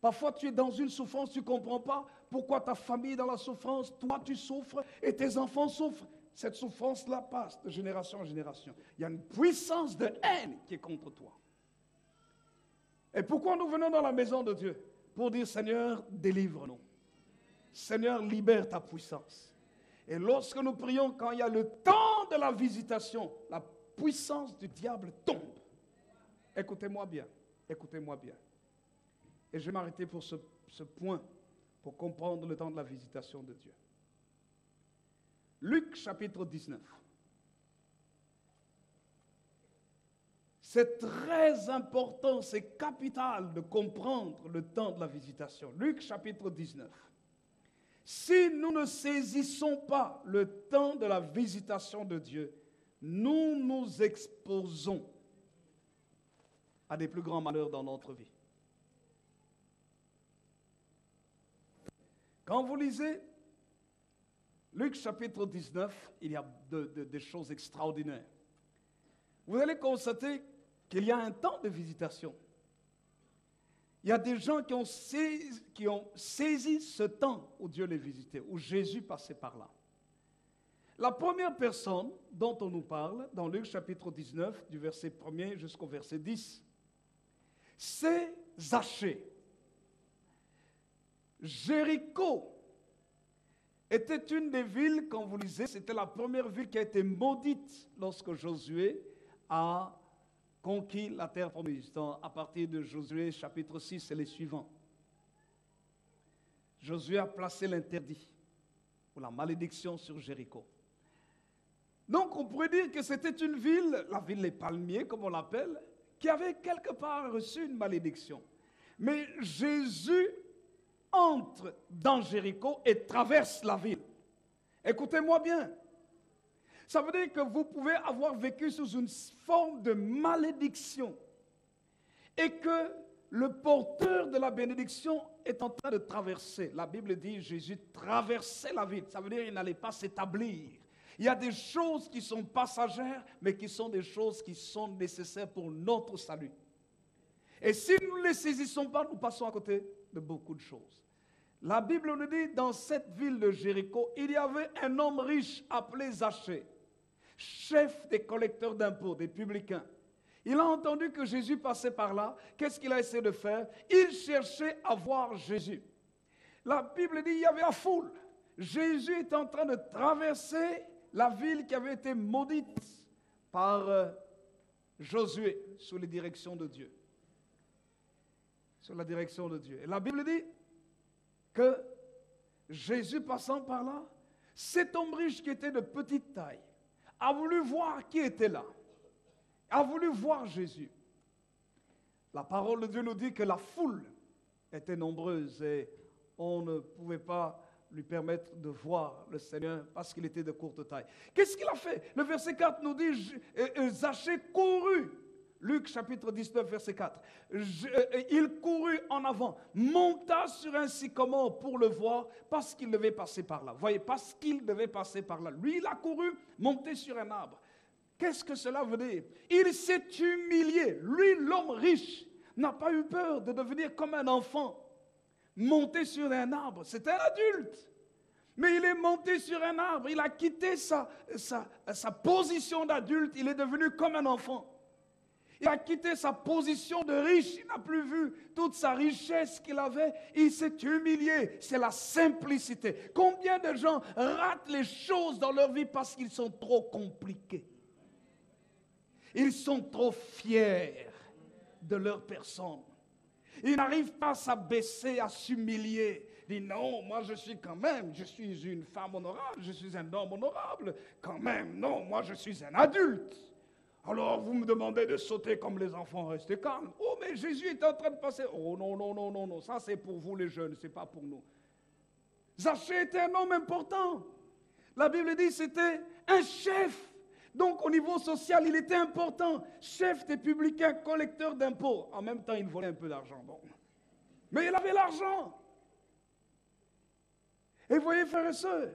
Parfois, tu es dans une souffrance, tu ne comprends pas pourquoi ta famille est dans la souffrance, toi tu souffres et tes enfants souffrent. Cette souffrance-là passe de génération en génération. Il y a une puissance de haine qui est contre toi. Et pourquoi nous venons dans la maison de Dieu? Pour dire, Seigneur, délivre-nous. Seigneur, libère ta puissance. Et lorsque nous prions, quand il y a le temps de la visitation, la puissance du diable tombe. Écoutez-moi bien, écoutez-moi bien. Et je vais m'arrêter pour ce point, pour comprendre le temps de la visitation de Dieu. Luc chapitre 19. C'est très important, c'est capital de comprendre le temps de la visitation. Luc chapitre 19. Si nous ne saisissons pas le temps de la visitation de Dieu, nous nous exposons à des plus grands malheurs dans notre vie. Quand vous lisez Luc chapitre 19, il y a des choses extraordinaires. Vous allez constater qu'il y a un temps de visitation. Il y a des gens qui ont saisi ce temps où Dieu les visitait, où Jésus passait par là. La première personne dont on nous parle, dans Luc chapitre 19, du verset 1er jusqu'au verset 10, c'est Zachée. Jéricho était une des villes, quand vous lisez, c'était la première ville qui a été maudite lorsque Josué a conquis la terre promise. À partir de Josué chapitre 6 et les suivants. Josué a placé l'interdit ou la malédiction sur Jéricho. Donc on pourrait dire que c'était une ville, la ville des palmiers comme on l'appelle, qui avait quelque part reçu une malédiction. Mais Jésus entre dans Jéricho et traverse la ville. Écoutez-moi bien. Ça veut dire que vous pouvez avoir vécu sous une forme de malédiction et que le porteur de la bénédiction est en train de traverser. La Bible dit Jésus traversait la ville. Ça veut dire qu'il n'allait pas s'établir. Il y a des choses qui sont passagères, mais qui sont des choses qui sont nécessaires pour notre salut. Et si nous ne les saisissons pas, nous passons à côté de beaucoup de choses. La Bible nous dit, dans cette ville de Jéricho, il y avait un homme riche appelé Zachée, chef des collecteurs d'impôts, des publicains. Il a entendu que Jésus passait par là. Qu'est-ce qu'il a essayé de faire? Il cherchait à voir Jésus. La Bible dit qu'il y avait la foule. Jésus est en train de traverser la ville qui avait été maudite par Josué sous les directions de Dieu. Sous la direction de Dieu. Et la Bible dit que Jésus passant par là, cet homme riche qui était de petite taille, a voulu voir qui était là, a voulu voir Jésus. La parole de Dieu nous dit que la foule était nombreuse et on ne pouvait pas lui permettre de voir le Seigneur parce qu'il était de courte taille. Qu'est-ce qu'il a fait? Le verset 4 nous dit, Zachée courut. Luc chapitre 19, verset 4. Il courut en avant, monta sur un sycomore pour le voir parce qu'il devait passer par là. Voyez, parce qu'il devait passer par là. Lui, il a couru, monté sur un arbre. Qu'est-ce que cela veut dire? Il s'est humilié. Lui, l'homme riche, n'a pas eu peur de devenir comme un enfant. Monté sur un arbre. C'est un adulte. Mais il est monté sur un arbre. Il a quitté sa position d'adulte. Il est devenu comme un enfant. Il a quitté sa position de riche. Il n'a plus vu toute sa richesse qu'il avait. Il s'est humilié. C'est la simplicité. Combien de gens ratent les choses dans leur vie parce qu'ils sont trop compliqués? Ils sont trop fiers de leur personne. Ils n'arrivent pas à s'abaisser, à s'humilier. Ils disent non, moi je suis quand même, je suis une femme honorable, je suis un homme honorable. Quand même, non, moi je suis un adulte. Alors vous me demandez de sauter comme les enfants, restez calmes. Oh, mais Jésus est en train de passer. Oh non, non, non, non, non, ça c'est pour vous les jeunes, c'est pas pour nous. Zachée était un homme important. La Bible dit que c'était un chef. Donc au niveau social, il était important. Chef des publicains, collecteur d'impôts. En même temps, il volait un peu d'argent. Bon. Mais il avait l'argent. Et vous voyez, frères et sœurs,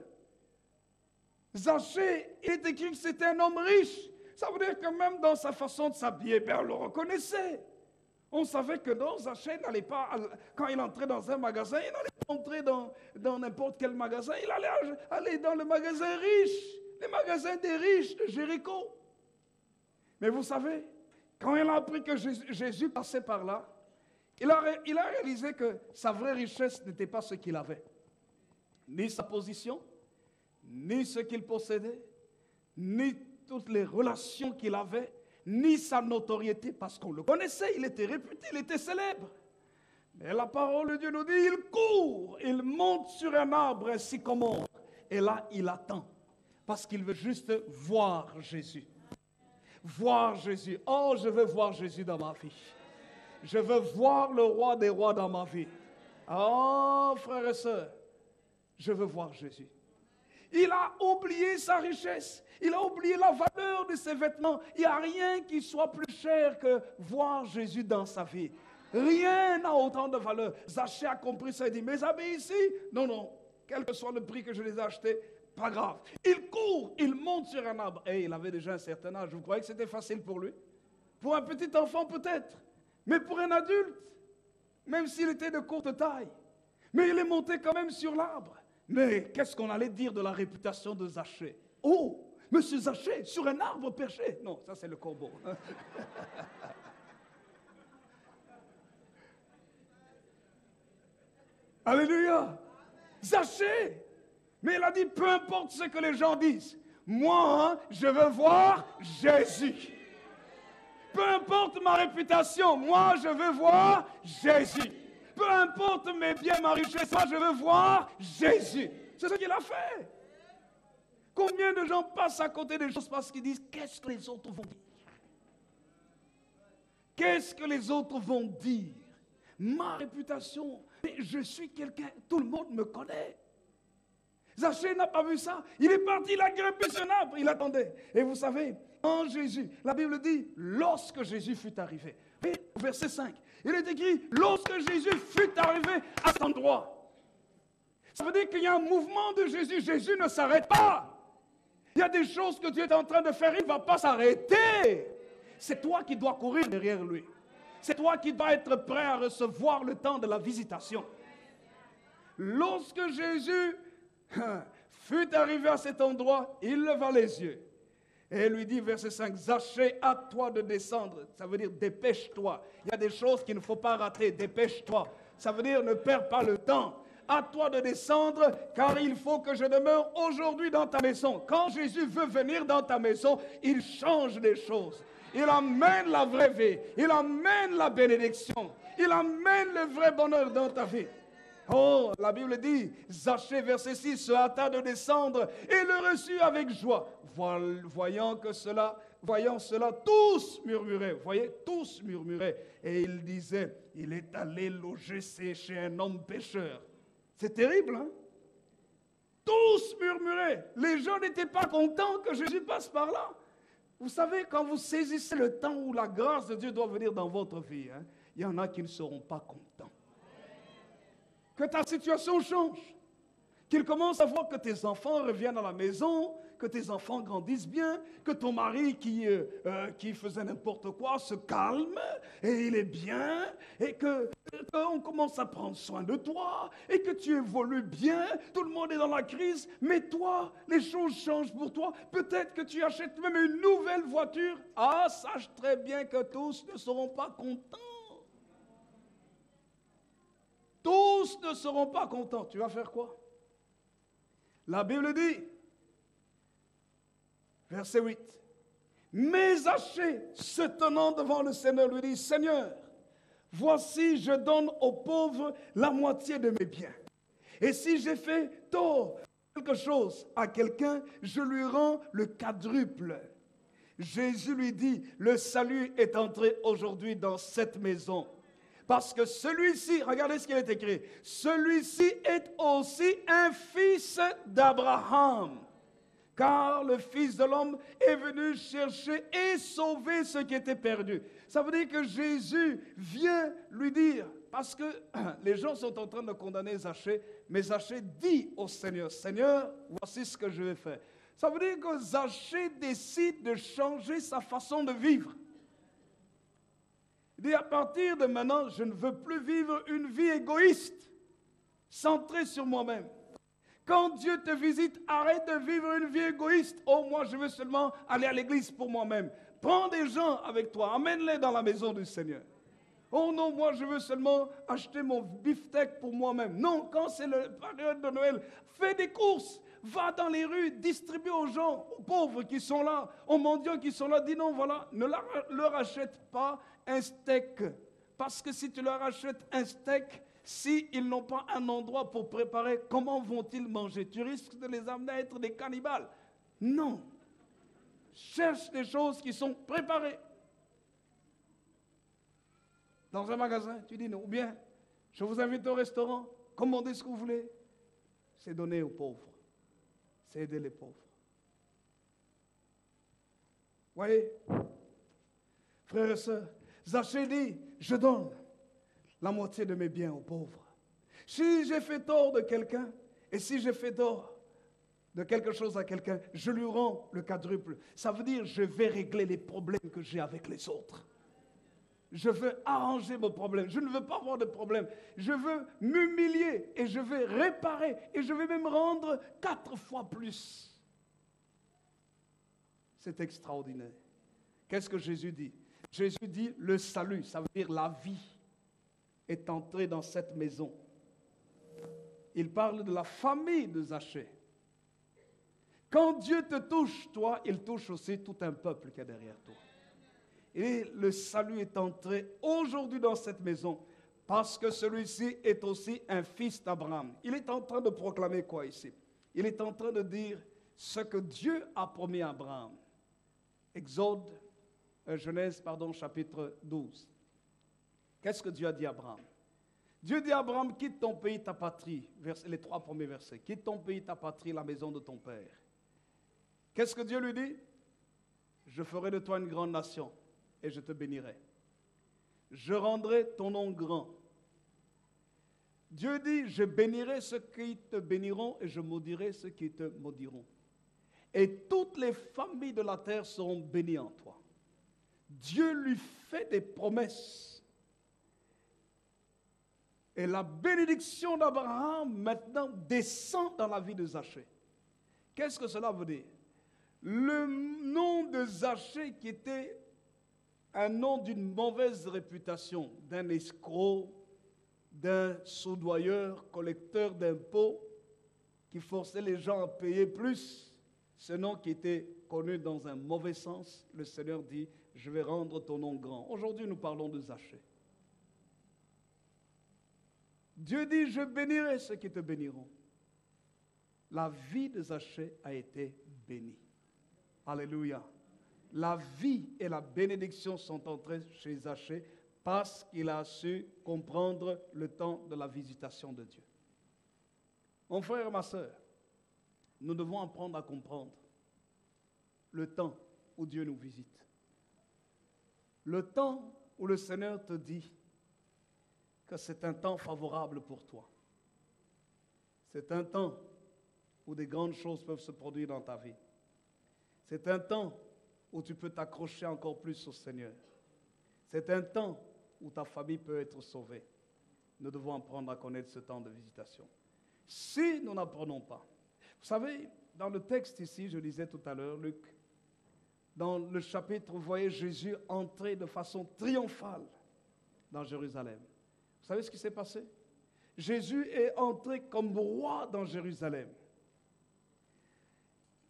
Zachée, il est écrit que c'était un homme riche. Ça veut dire que même dans sa façon de s'habiller, on le reconnaissait. On savait que non, Zachée n'allait pas, quand il entrait dans un magasin, il n'allait pas entrer dans n'importe quel magasin, il allait aller dans le magasin riche, les magasins des riches de Jéricho. Mais vous savez, quand il a appris que Jésus passait par là, il a réalisé que sa vraie richesse n'était pas ce qu'il avait. Ni sa position, ni ce qu'il possédait, ni toutes les relations qu'il avait, ni sa notoriété, parce qu'on le connaissait, il était réputé, il était célèbre. Mais la parole de Dieu nous dit, il court, il monte sur un arbre, un sycomore, et là, il attend, parce qu'il veut juste voir Jésus. Voir Jésus. Oh, je veux voir Jésus dans ma vie. Je veux voir le roi des rois dans ma vie. Oh, frères et sœurs, je veux voir Jésus. Il a oublié sa richesse. Il a oublié la valeur de ses vêtements. Il n'y a rien qui soit plus cher que voir Jésus dans sa vie. Rien n'a autant de valeur. Zachée a compris ça. Il dit, mes habits ici, non, quel que soit le prix que je les ai achetés, pas grave. Il court, il monte sur un arbre. Et il avait déjà un certain âge. Vous croyez que c'était facile pour lui? Pour un petit enfant peut-être. Mais pour un adulte, même s'il était de courte taille. Mais il est monté quand même sur l'arbre. Mais qu'est-ce qu'on allait dire de la réputation de Zachée? Oh, monsieur Zachée, sur un arbre perché. Non, ça c'est le corbeau. Alléluia. Zachée. Mais il a dit, peu importe ce que les gens disent. Moi, je veux voir Jésus. Peu importe ma réputation, moi, je veux voir Jésus. Peu importe mes biens, ma richesse, moi je veux voir Jésus. C'est ce qu'il a fait. Combien de gens passent à côté des choses parce qu'ils disent, qu'est-ce que les autres vont dire? Qu'est-ce que les autres vont dire? Ma réputation, je suis quelqu'un, tout le monde me connaît. Zachée n'a pas vu ça. Il est parti, il a grimpé sur un arbre, il attendait. Et vous savez, en Jésus, la Bible dit, lorsque Jésus fut arrivé. Verset 5. Il est écrit, lorsque Jésus fut arrivé à cet endroit. Ça veut dire qu'il y a un mouvement de Jésus. Jésus ne s'arrête pas. Il y a des choses que Dieu est en train de faire, il ne va pas s'arrêter. C'est toi qui dois courir derrière lui. C'est toi qui dois être prêt à recevoir le temps de la visitation. Lorsque Jésus fut arrivé à cet endroit, il leva les yeux. Et il lui dit, verset 5, Zachée, à toi de descendre. Ça veut dire, dépêche-toi. Il y a des choses qu'il ne faut pas rater, dépêche-toi. Ça veut dire, ne perds pas le temps. À toi de descendre, car il faut que je demeure aujourd'hui dans ta maison. Quand Jésus veut venir dans ta maison, il change les choses. Il amène la vraie vie. Il amène la bénédiction. Il amène le vrai bonheur dans ta vie. Oh, la Bible dit, Zachée, verset 6, se hâta de descendre et le reçut avec joie. Voyant cela, tous murmuraient. Vous voyez, tous murmuraient. Et il disait, il est allé loger chez un homme pécheur. C'est terrible, hein? Tous murmuraient. Les gens n'étaient pas contents que Jésus passe par là. Vous savez, quand vous saisissez le temps où la grâce de Dieu doit venir dans votre vie, hein, il y en a qui ne seront pas contents. Que ta situation change, qu'il commence à voir que tes enfants reviennent à la maison, que tes enfants grandissent bien, que ton mari qui faisait n'importe quoi se calme et il est bien, et qu'on commence à prendre soin de toi, et que tu évolues bien, tout le monde est dans la crise, mais toi, les choses changent pour toi, peut-être que tu achètes même une nouvelle voiture. Ah, sache très bien que tous ne seront pas contents. Tous ne seront pas contents. Tu vas faire quoi? La Bible dit, verset 8, mais Zachée, se tenant devant le Seigneur, lui dit, Seigneur, voici, je donne aux pauvres la moitié de mes biens. Et si j'ai fait tort, quelque chose à quelqu'un, je lui rends le quadruple. Jésus lui dit, le salut est entré aujourd'hui dans cette maison. Parce que celui-ci, regardez ce qu'il est écrit, celui-ci est aussi un fils d'Abraham. Car le Fils de l'homme est venu chercher et sauver ce qui était perdu. Ça veut dire que Jésus vient lui dire, parce que les gens sont en train de condamner Zachée, mais Zachée dit au Seigneur, Seigneur, voici ce que je vais faire. Ça veut dire que Zachée décide de changer sa façon de vivre. Il dit, à partir de maintenant, je ne veux plus vivre une vie égoïste, centrée sur moi-même. Quand Dieu te visite, arrête de vivre une vie égoïste. Oh, moi, je veux seulement aller à l'église pour moi-même. Prends des gens avec toi, amène-les dans la maison du Seigneur. Oh non, moi, je veux seulement acheter mon beefsteak pour moi-même. Non, quand c'est la période de Noël, fais des courses. Va dans les rues, distribue aux gens, aux pauvres qui sont là, aux mendiants qui sont là. Dis non, voilà, ne leur achète pas un steak. Parce que si tu leur achètes un steak, s'ils n'ont pas un endroit pour préparer, comment vont-ils manger? Tu risques de les amener à être des cannibales. Non. Cherche des choses qui sont préparées. Dans un magasin, tu dis non. Ou bien, je vous invite au restaurant, commandez ce que vous voulez. C'est donner aux pauvres. C'est aider les pauvres. Voyez, frères et sœurs, Zachée dit, je donne la moitié de mes biens aux pauvres. Si j'ai fait tort de quelqu'un, et si j'ai fait tort de quelque chose à quelqu'un, je lui rends le quadruple. Ça veut dire, je vais régler les problèmes que j'ai avec les autres. Je veux arranger mon problème. Je ne veux pas avoir de problème. Je veux m'humilier et je vais réparer et je vais même rendre 4 fois plus. C'est extraordinaire. Qu'est-ce que Jésus dit? Jésus dit le salut, ça veut dire la vie est entré dans cette maison. Il parle de la famille de Zachée. Quand Dieu te touche, toi, il touche aussi tout un peuple qui est derrière toi. Et le salut est entré aujourd'hui dans cette maison parce que celui-ci est aussi un fils d'Abraham. Il est en train de proclamer quoi ici? Il est en train de dire ce que Dieu a promis à Abraham. Genèse, chapitre 12. Qu'est-ce que Dieu a dit à Abraham? Dieu dit à Abraham, quitte ton pays, ta patrie. Les 3 premiers versets. Quitte ton pays, ta patrie, la maison de ton père. Qu'est-ce que Dieu lui dit? Je ferai de toi une grande nation et je te bénirai. Je rendrai ton nom grand. Dieu dit, je bénirai ceux qui te béniront et je maudirai ceux qui te maudiront. Et toutes les familles de la terre seront bénies en toi. Dieu lui fait des promesses. Et la bénédiction d'Abraham maintenant descend dans la vie de Zachée. Qu'est-ce que cela veut dire? Le nom de Zachée qui était un nom d'une mauvaise réputation, d'un escroc, d'un soudoyeur, collecteur d'impôts, qui forçait les gens à payer plus, ce nom qui était connu dans un mauvais sens, le Seigneur dit, je vais rendre ton nom grand. Aujourd'hui, nous parlons de Zachée. Dieu dit, je bénirai ceux qui te béniront. La vie de Zachée a été bénie. Alléluia. La vie et la bénédiction sont entrées chez Zachée parce qu'il a su comprendre le temps de la visitation de Dieu. Mon frère et ma soeur, nous devons apprendre à comprendre le temps où Dieu nous visite. Le temps où le Seigneur te dit que c'est un temps favorable pour toi. C'est un temps où des grandes choses peuvent se produire dans ta vie. C'est un temps où tu peux t'accrocher encore plus au Seigneur. C'est un temps où ta famille peut être sauvée. Nous devons apprendre à connaître ce temps de visitation. Si nous n'apprenons pas, vous savez, dans le texte ici, je lisais tout à l'heure, Luc, dans le chapitre, vous voyez Jésus entrer de façon triomphale dans Jérusalem. Vous savez ce qui s'est passé? Jésus est entré comme roi dans Jérusalem.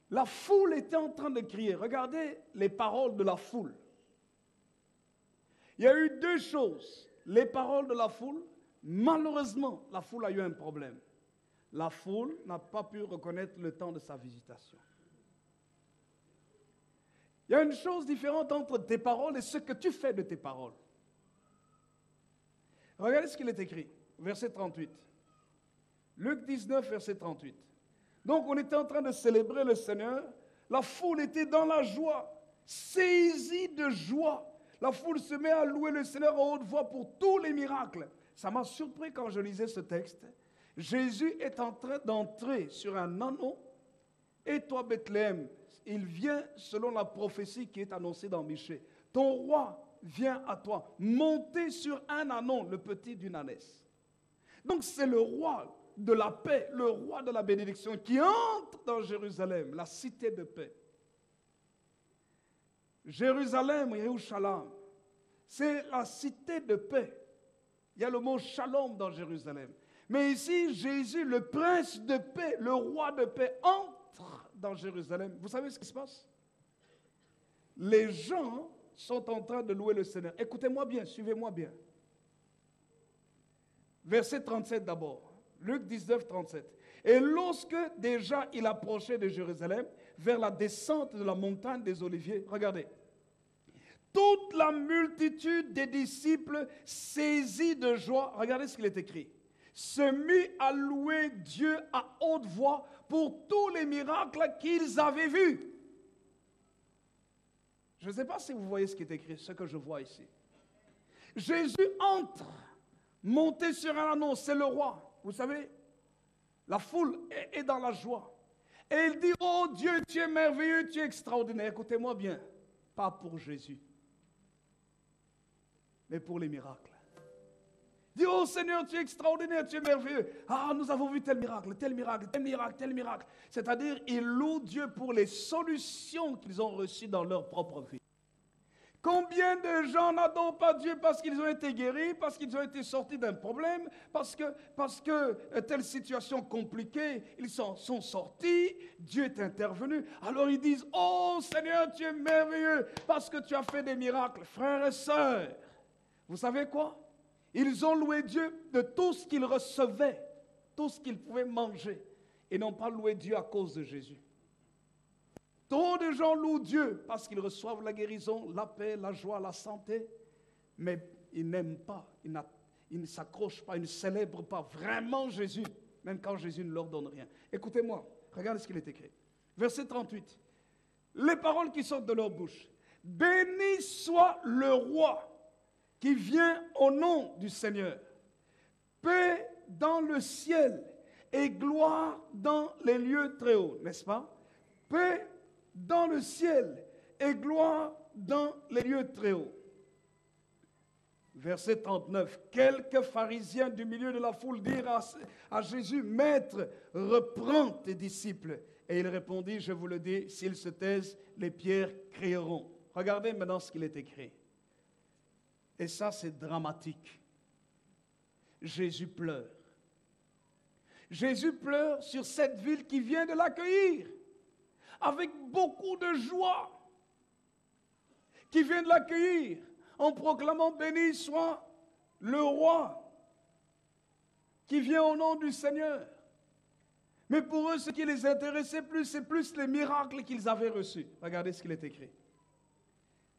La foule était en train de crier. Regardez les paroles de la foule. Il y a eu 2 choses. Les paroles de la foule, malheureusement, la foule a eu un problème. La foule n'a pas pu reconnaître le temps de sa visitation. Il y a une chose différente entre tes paroles et ce que tu fais de tes paroles. Regardez ce qu'il est écrit, verset 38. Luc 19, verset 38. Donc on était en train de célébrer le Seigneur. La foule était dans la joie, saisie de joie. La foule se met à louer le Seigneur en haute voix pour tous les miracles. Ça m'a surpris quand je lisais ce texte. Jésus est en train d'entrer sur un anneau. Et toi, Bethléem, il vient selon la prophétie qui est annoncée dans Michée. Ton roi vient à toi, monté sur un anon, le petit d'une ânesse. Donc c'est le roi de la paix, le roi de la bénédiction qui entre dans Jérusalem, la cité de paix. Jérusalem, Yerushalayim, c'est la cité de paix. Il y a le mot shalom dans Jérusalem. Mais ici, Jésus, le prince de paix, le roi de paix, entre dans Jérusalem. Vous savez ce qui se passe? Les gens sont en train de louer le Seigneur. Écoutez-moi bien, suivez-moi bien. Verset 37 d'abord. Luc 19, 37. Et lorsque déjà il approchait de Jérusalem, vers la descente de la montagne des Oliviers, regardez. Toute la multitude des disciples saisis de joie, regardez ce qu'il est écrit, se mit à louer Dieu à haute voix pour tous les miracles qu'ils avaient vus. Je ne sais pas si vous voyez ce qui est écrit, ce que je vois ici. Jésus entre, monté sur un anneau, c'est le roi. Vous savez, la foule est dans la joie. Et il dit, oh Dieu, tu es merveilleux, tu es extraordinaire. Écoutez-moi bien, pas pour Jésus, mais pour les miracles. Il dit, oh Seigneur, tu es extraordinaire, tu es merveilleux. Ah, nous avons vu tel miracle, tel miracle, tel miracle, tel miracle. C'est-à-dire, ils louent Dieu pour les solutions qu'ils ont reçues dans leur propre vie. Combien de gens n'adorent pas Dieu parce qu'ils ont été guéris, parce qu'ils ont été sortis d'un problème, parce que telle situation compliquée, ils sont sortis, Dieu est intervenu. Alors ils disent, oh Seigneur, tu es merveilleux parce que tu as fait des miracles. Frères et sœurs, vous savez quoi? Ils ont loué Dieu de tout ce qu'ils recevaient, tout ce qu'ils pouvaient manger, et n'ont pas loué Dieu à cause de Jésus. Trop de gens louent Dieu parce qu'ils reçoivent la guérison, la paix, la joie, la santé, mais ils n'aiment pas, ils ne s'accrochent pas, ils ne célèbrent pas vraiment Jésus, même quand Jésus ne leur donne rien. Écoutez-moi, regardez ce qu'il est écrit. Verset 38. Les paroles qui sortent de leur bouche. Béni soit le roi qui vient au nom du Seigneur. Paix dans le ciel et gloire dans les lieux très hauts, n'est-ce pas? Paix dans le ciel et gloire dans les lieux très hauts. Verset 39. Quelques pharisiens du milieu de la foule dirent à Jésus, Maître, reprends tes disciples. Et il répondit, je vous le dis, s'ils se taisent, les pierres crieront. Regardez maintenant ce qu'il est écrit. Et ça, c'est dramatique. Jésus pleure. Jésus pleure sur cette ville qui vient de l'accueillir, avec beaucoup de joie, qui vient de l'accueillir, en proclamant béni soit le roi, qui vient au nom du Seigneur. Mais pour eux, ce qui les intéressait plus, c'est plus les miracles qu'ils avaient reçus. Regardez ce qu'il est écrit.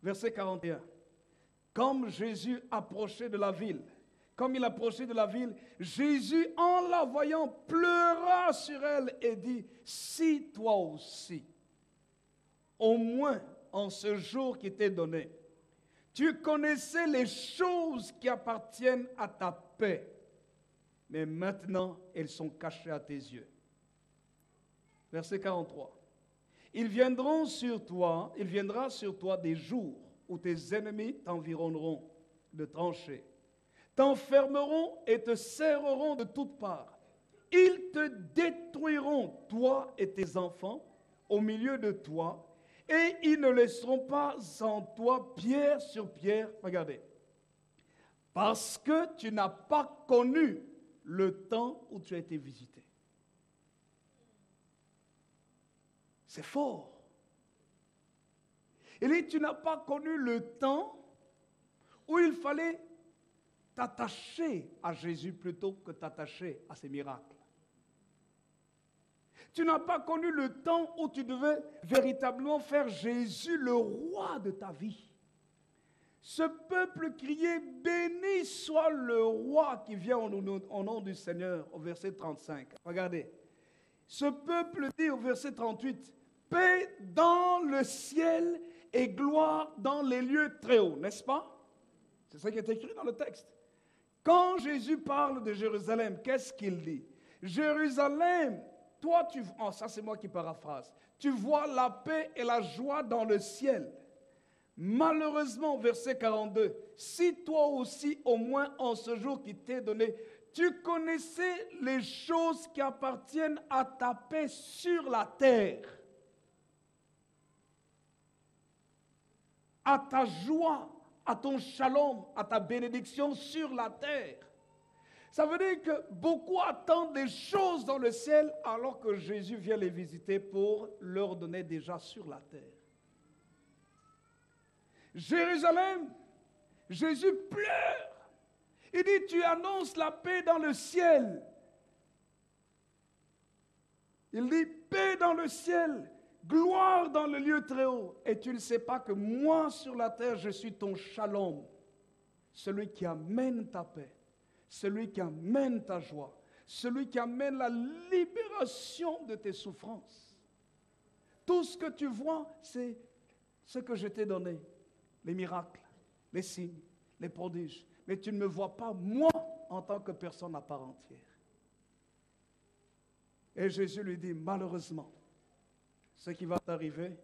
Verset 41. Comme Jésus approchait de la ville, comme il approchait de la ville, Jésus, en la voyant, pleura sur elle et dit, si toi aussi, au moins en ce jour qui t'est donné, tu connaissais les choses qui appartiennent à ta paix, mais maintenant elles sont cachées à tes yeux. Verset 43. Il viendra sur toi des jours où tes ennemis t'environneront de tranchées, t'enfermeront et te serreront de toutes parts. Ils te détruiront, toi et tes enfants, au milieu de toi, et ils ne laisseront pas en toi pierre sur pierre. Regardez. Parce que tu n'as pas connu le temps où tu as été visité. C'est fort. Il dit, tu n'as pas connu le temps où il fallait t'attacher à Jésus plutôt que t'attacher à ses miracles. Tu n'as pas connu le temps où tu devais véritablement faire Jésus le roi de ta vie. Ce peuple criait, béni soit le roi qui vient au nom du Seigneur, au verset 35. Regardez. Ce peuple dit au verset 38, paix dans le ciel et gloire dans les lieux très hauts, n'est-ce pas? C'est ça qui est écrit dans le texte. Quand Jésus parle de Jérusalem, qu'est-ce qu'il dit? Jérusalem, toi tu... Oh, ça c'est moi qui paraphrase. Tu vois la paix et la joie dans le ciel. Malheureusement, verset 42, si toi aussi, au moins en ce jour qui t'est donné, tu connaissais les choses qui appartiennent à ta paix sur la terre, à ta joie, à ton shalom, à ta bénédiction sur la terre. Ça veut dire que beaucoup attendent des choses dans le ciel alors que Jésus vient les visiter pour leur donner déjà sur la terre. Jérusalem, Jésus pleure. Il dit, tu annonces la paix dans le ciel. Il dit, paix dans le ciel, gloire dans le lieu très haut. Et tu ne sais pas que moi sur la terre, je suis ton shalom, celui qui amène ta paix, celui qui amène ta joie, celui qui amène la libération de tes souffrances. Tout ce que tu vois, c'est ce que je t'ai donné. Les miracles, les signes, les prodiges. Mais tu ne me vois pas, moi, en tant que personne à part entière. Et Jésus lui dit, malheureusement, ce qui va t'arriver,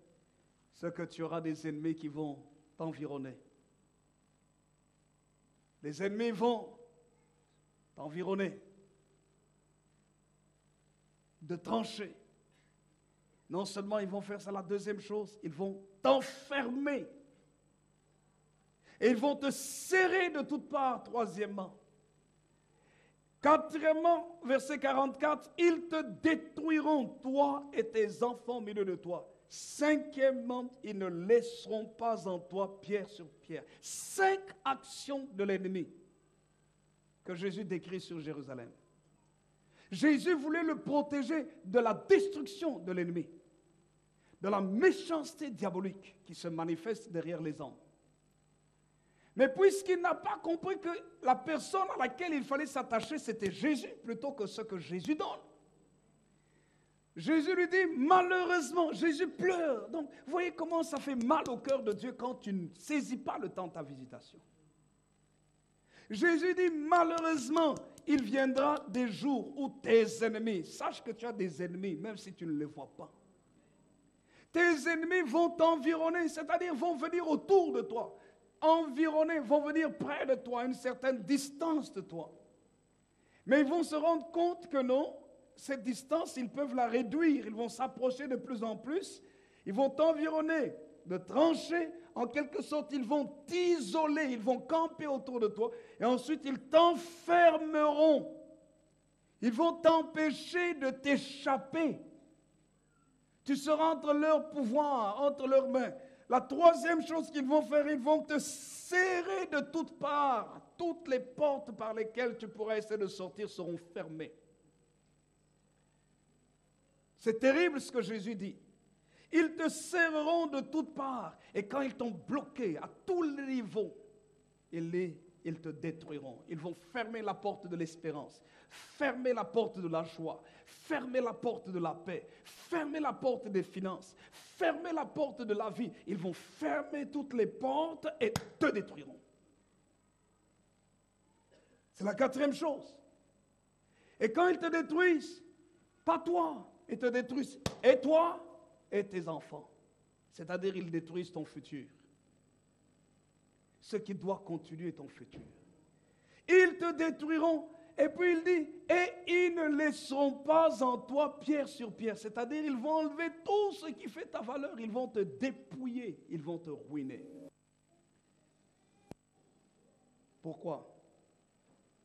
c'est que tu auras des ennemis qui vont t'environner. Les ennemis vont t'environner, de trancher. Non seulement ils vont faire ça, la deuxième chose, ils vont t'enfermer. Et ils vont te serrer de toutes parts, troisièmement. Quatrièmement, verset 44, ils te détruiront, toi et tes enfants au milieu de toi. Cinquièmement, ils ne laisseront pas en toi pierre sur pierre. 5 actions de l'ennemi que Jésus décrit sur Jérusalem. Jésus voulait le protéger de la destruction de l'ennemi, de la méchanceté diabolique qui se manifeste derrière les hommes. Mais puisqu'il n'a pas compris que la personne à laquelle il fallait s'attacher, c'était Jésus, plutôt que ce que Jésus donne. Jésus lui dit, malheureusement, Jésus pleure. Donc, vous voyez comment ça fait mal au cœur de Dieu quand tu ne saisis pas le temps de ta visitation. Jésus dit, malheureusement, il viendra des jours où tes ennemis, sache que tu as des ennemis, même si tu ne les vois pas. Tes ennemis vont t'environner, c'est-à-dire vont venir autour de toi. Environnés, vont venir près de toi, à une certaine distance de toi. Mais ils vont se rendre compte que non, cette distance, ils peuvent la réduire, ils vont s'approcher de plus en plus, ils vont t'environner, de trancher, en quelque sorte, ils vont t'isoler, ils vont camper autour de toi, et ensuite ils t'enfermeront. Ils vont t'empêcher de t'échapper. Tu seras entre leur pouvoir, entre leurs mains. La troisième chose qu'ils vont faire, ils vont te serrer de toutes parts. Toutes les portes par lesquelles tu pourrais essayer de sortir seront fermées. C'est terrible ce que Jésus dit. Ils te serreront de toutes parts. Et quand ils t'ont bloqué à tous les niveaux, ils te détruiront. Ils vont fermer la porte de l'espérance, fermer la porte de la joie, fermer la porte de la paix, fermer la porte des finances, fermer la porte de la vie. Ils vont fermer toutes les portes et te détruiront. C'est la quatrième chose. Et quand ils te détruisent, pas toi, ils te détruisent et toi et tes enfants. C'est-à-dire ils détruisent ton futur. Ce qui doit continuer ton futur. Ils te détruiront. Et puis il dit, et ils ne laisseront pas en toi pierre sur pierre. C'est-à-dire, ils vont enlever tout ce qui fait ta valeur. Ils vont te dépouiller. Ils vont te ruiner. Pourquoi?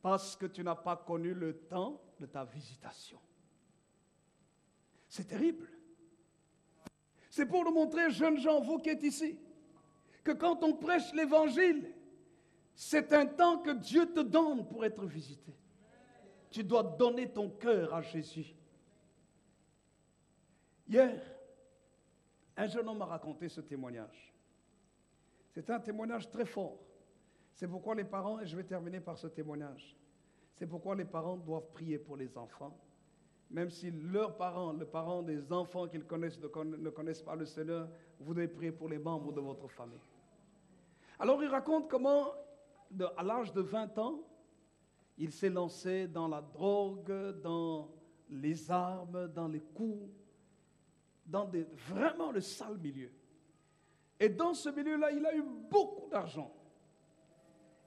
Parce que tu n'as pas connu le temps de ta visitation. C'est terrible. C'est pour nous montrer, jeunes gens, vous qui êtes ici, que quand on prêche l'évangile, c'est un temps que Dieu te donne pour être visité. Tu dois donner ton cœur à Jésus. Hier, un jeune homme m'a raconté ce témoignage. C'est un témoignage très fort. C'est pourquoi les parents, et je vais terminer par ce témoignage, c'est pourquoi les parents doivent prier pour les enfants, même si leurs parents, les parents des enfants qu'ils connaissent ne connaissent pas le Seigneur, vous devez prier pour les membres de votre famille. Alors il raconte comment, à l'âge de 20 ans, il s'est lancé dans la drogue, dans les armes, dans les coups, dans vraiment le sale milieu. Et dans ce milieu-là, il a eu beaucoup d'argent.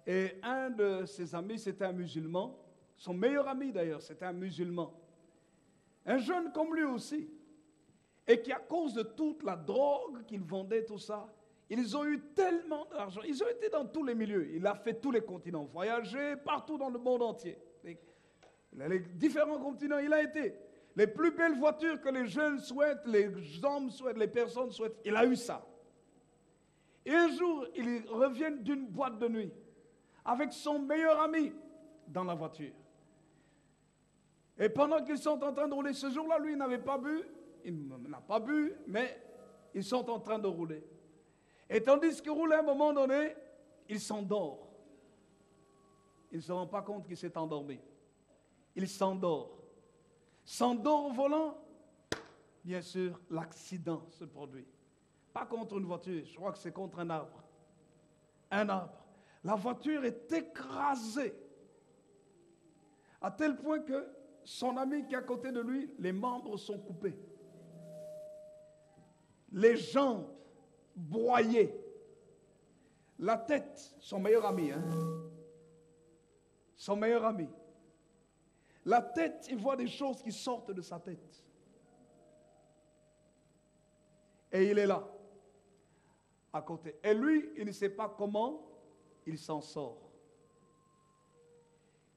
Et un de ses amis, c'était un musulman. Son meilleur ami d'ailleurs, c'était un musulman. Un jeune comme lui aussi. Et qui, à cause de toute la drogue qu'il vendait, tout ça, ils ont eu tellement d'argent. Ils ont été dans tous les milieux. Il a fait tous les continents, voyagé partout dans le monde entier. Les différents continents, il a été. Les plus belles voitures que les jeunes souhaitent, les hommes souhaitent, les personnes souhaitent, il a eu ça. Et un jour, ils reviennent d'une boîte de nuit avec son meilleur ami dans la voiture. Et pendant qu'ils sont en train de rouler, ce jour-là, lui, il n'avait pas bu, il n'a pas bu, mais ils sont en train de rouler. Et tandis qu'il roule, à un moment donné, il s'endort. Il ne se rend pas compte qu'il s'est endormi. Il s'endort. S'endort au volant, bien sûr, l'accident se produit. Pas contre une voiture, je crois que c'est contre un arbre. Un arbre. La voiture est écrasée. À tel point que son ami qui est à côté de lui, les membres sont coupés. Les jambes broyées. La tête, son meilleur ami, son meilleur ami. La tête, il voit des choses qui sortent de sa tête. Et il est là, à côté. Et lui, il ne sait pas comment il s'en sort.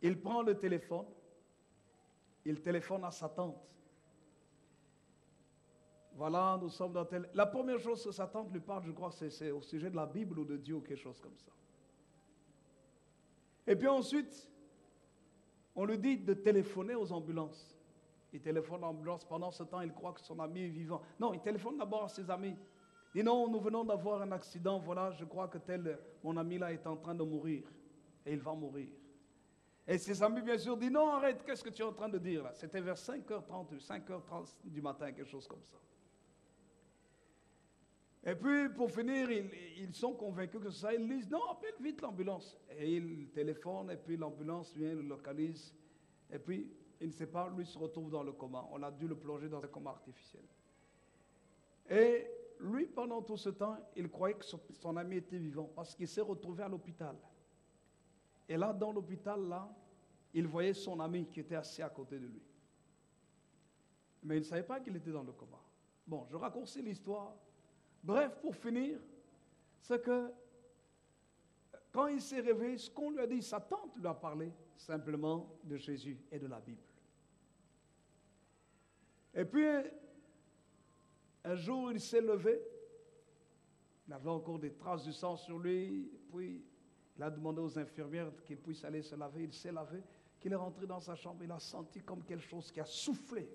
Il prend le téléphone, il téléphone à sa tante. Voilà, nous sommes dans tel... La première chose que sa tante lui parle, je crois, c'est au sujet de la Bible ou de Dieu ou quelque chose comme ça. Et puis ensuite, on lui dit de téléphoner aux ambulances. Il téléphone à l'ambulance. Pendant ce temps, il croit que son ami est vivant. Non, il téléphone d'abord à ses amis. Il dit non, nous venons d'avoir un accident. Voilà, je crois que mon ami là est en train de mourir. Et il va mourir. Et ses amis, bien sûr, disent non, arrête, qu'est-ce que tu es en train de dire là? C'était vers 5h30 du matin, quelque chose comme ça. Et puis, pour finir, ils sont convaincus que c'est ça. Ils disent, non, appelle vite l'ambulance. Et ils téléphonent, et puis l'ambulance vient, le localise. Et puis, il ne sait pas, lui se retrouve dans le coma. On a dû le plonger dans un coma artificiel. Et lui, pendant tout ce temps, il croyait que son ami était vivant, parce qu'il s'est retrouvé à l'hôpital. Et là, dans l'hôpital, là, il voyait son ami qui était assis à côté de lui. Mais il ne savait pas qu'il était dans le coma. Bon, je raccourcis l'histoire. Bref, pour finir, c'est que quand il s'est réveillé, ce qu'on lui a dit, sa tante lui a parlé simplement de Jésus et de la Bible. Et puis, un jour, il s'est levé. Il avait encore des traces de sang sur lui. Puis, il a demandé aux infirmières qu'il puisse aller se laver. Il s'est lavé. Qu'il est rentré dans sa chambre, il a senti comme quelque chose qui a soufflé.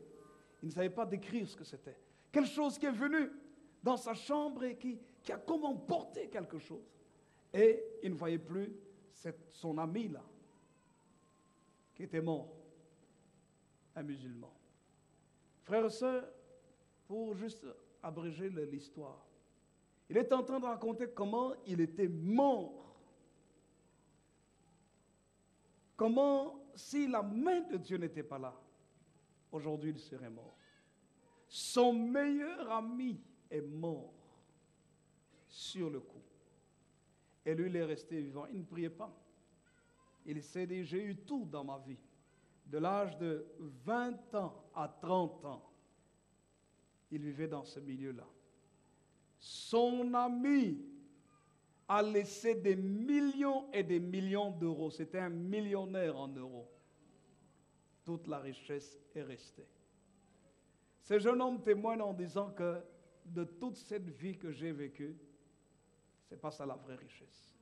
Il ne savait pas décrire ce que c'était. Quelque chose qui est venu dans sa chambre et qui a comme emporté quelque chose. Et il ne voyait plus son ami là, qui était mort, un musulman. Frères et sœurs, pour juste abréger l'histoire, il est en train de raconter comment il était mort. Comment, si la main de Dieu n'était pas là, aujourd'hui il serait mort. Son meilleur ami est mort sur le coup. Et lui, il est resté vivant. Il ne priait pas. Il s'est dit, j'ai eu tout dans ma vie. De l'âge de 20 ans à 30 ans, il vivait dans ce milieu-là. Son ami a laissé des millions et des millions d'euros. C'était un millionnaire en euros. Toute la richesse est restée. Ce jeune homme témoigne en disant que de toute cette vie que j'ai vécue, ce n'est pas ça la vraie richesse.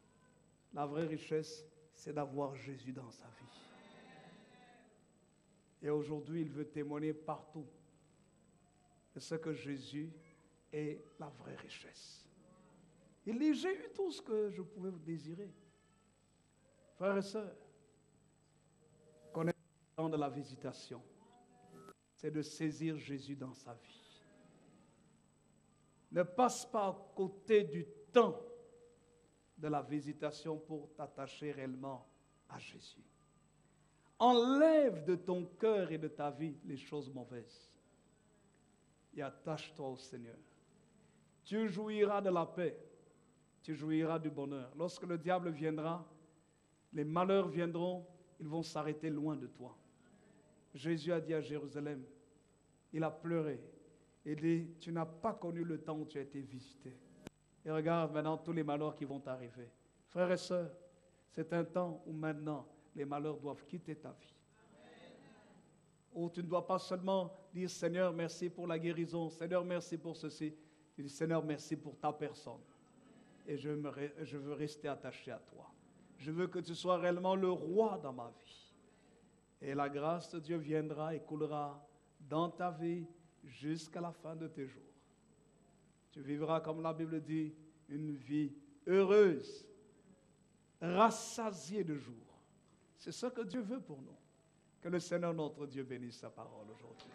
La vraie richesse, c'est d'avoir Jésus dans sa vie. Et aujourd'hui, il veut témoigner partout de ce que Jésus est la vraie richesse. Il dit, j'ai eu tout ce que je pouvais vous désirer. Frères et sœurs, connaissez le temps de la visitation. c'est de saisir Jésus dans sa vie. Ne passe pas à côté du temps de la visitation pour t'attacher réellement à Jésus. Enlève de ton cœur et de ta vie les choses mauvaises et attache-toi au Seigneur. Tu jouiras de la paix, tu jouiras du bonheur. Lorsque le diable viendra, les malheurs viendront, ils vont s'arrêter loin de toi. Jésus a dit à Jérusalem, il a pleuré, il dit, tu n'as pas connu le temps où tu as été visité. Et regarde maintenant tous les malheurs qui vont t'arriver. Frères et sœurs, c'est un temps où maintenant les malheurs doivent quitter ta vie. Où tu ne dois pas seulement dire Seigneur, merci pour la guérison, Seigneur, merci pour ceci. Tu dis Seigneur, merci pour ta personne. Et je veux rester attaché à toi. Je veux que tu sois réellement le roi dans ma vie. Et la grâce de Dieu viendra et coulera dans ta vie jusqu'à la fin de tes jours. Tu vivras, comme la Bible dit, une vie heureuse, rassasiée de jour. C'est ce que Dieu veut pour nous. Que le Seigneur notre Dieu bénisse sa parole aujourd'hui.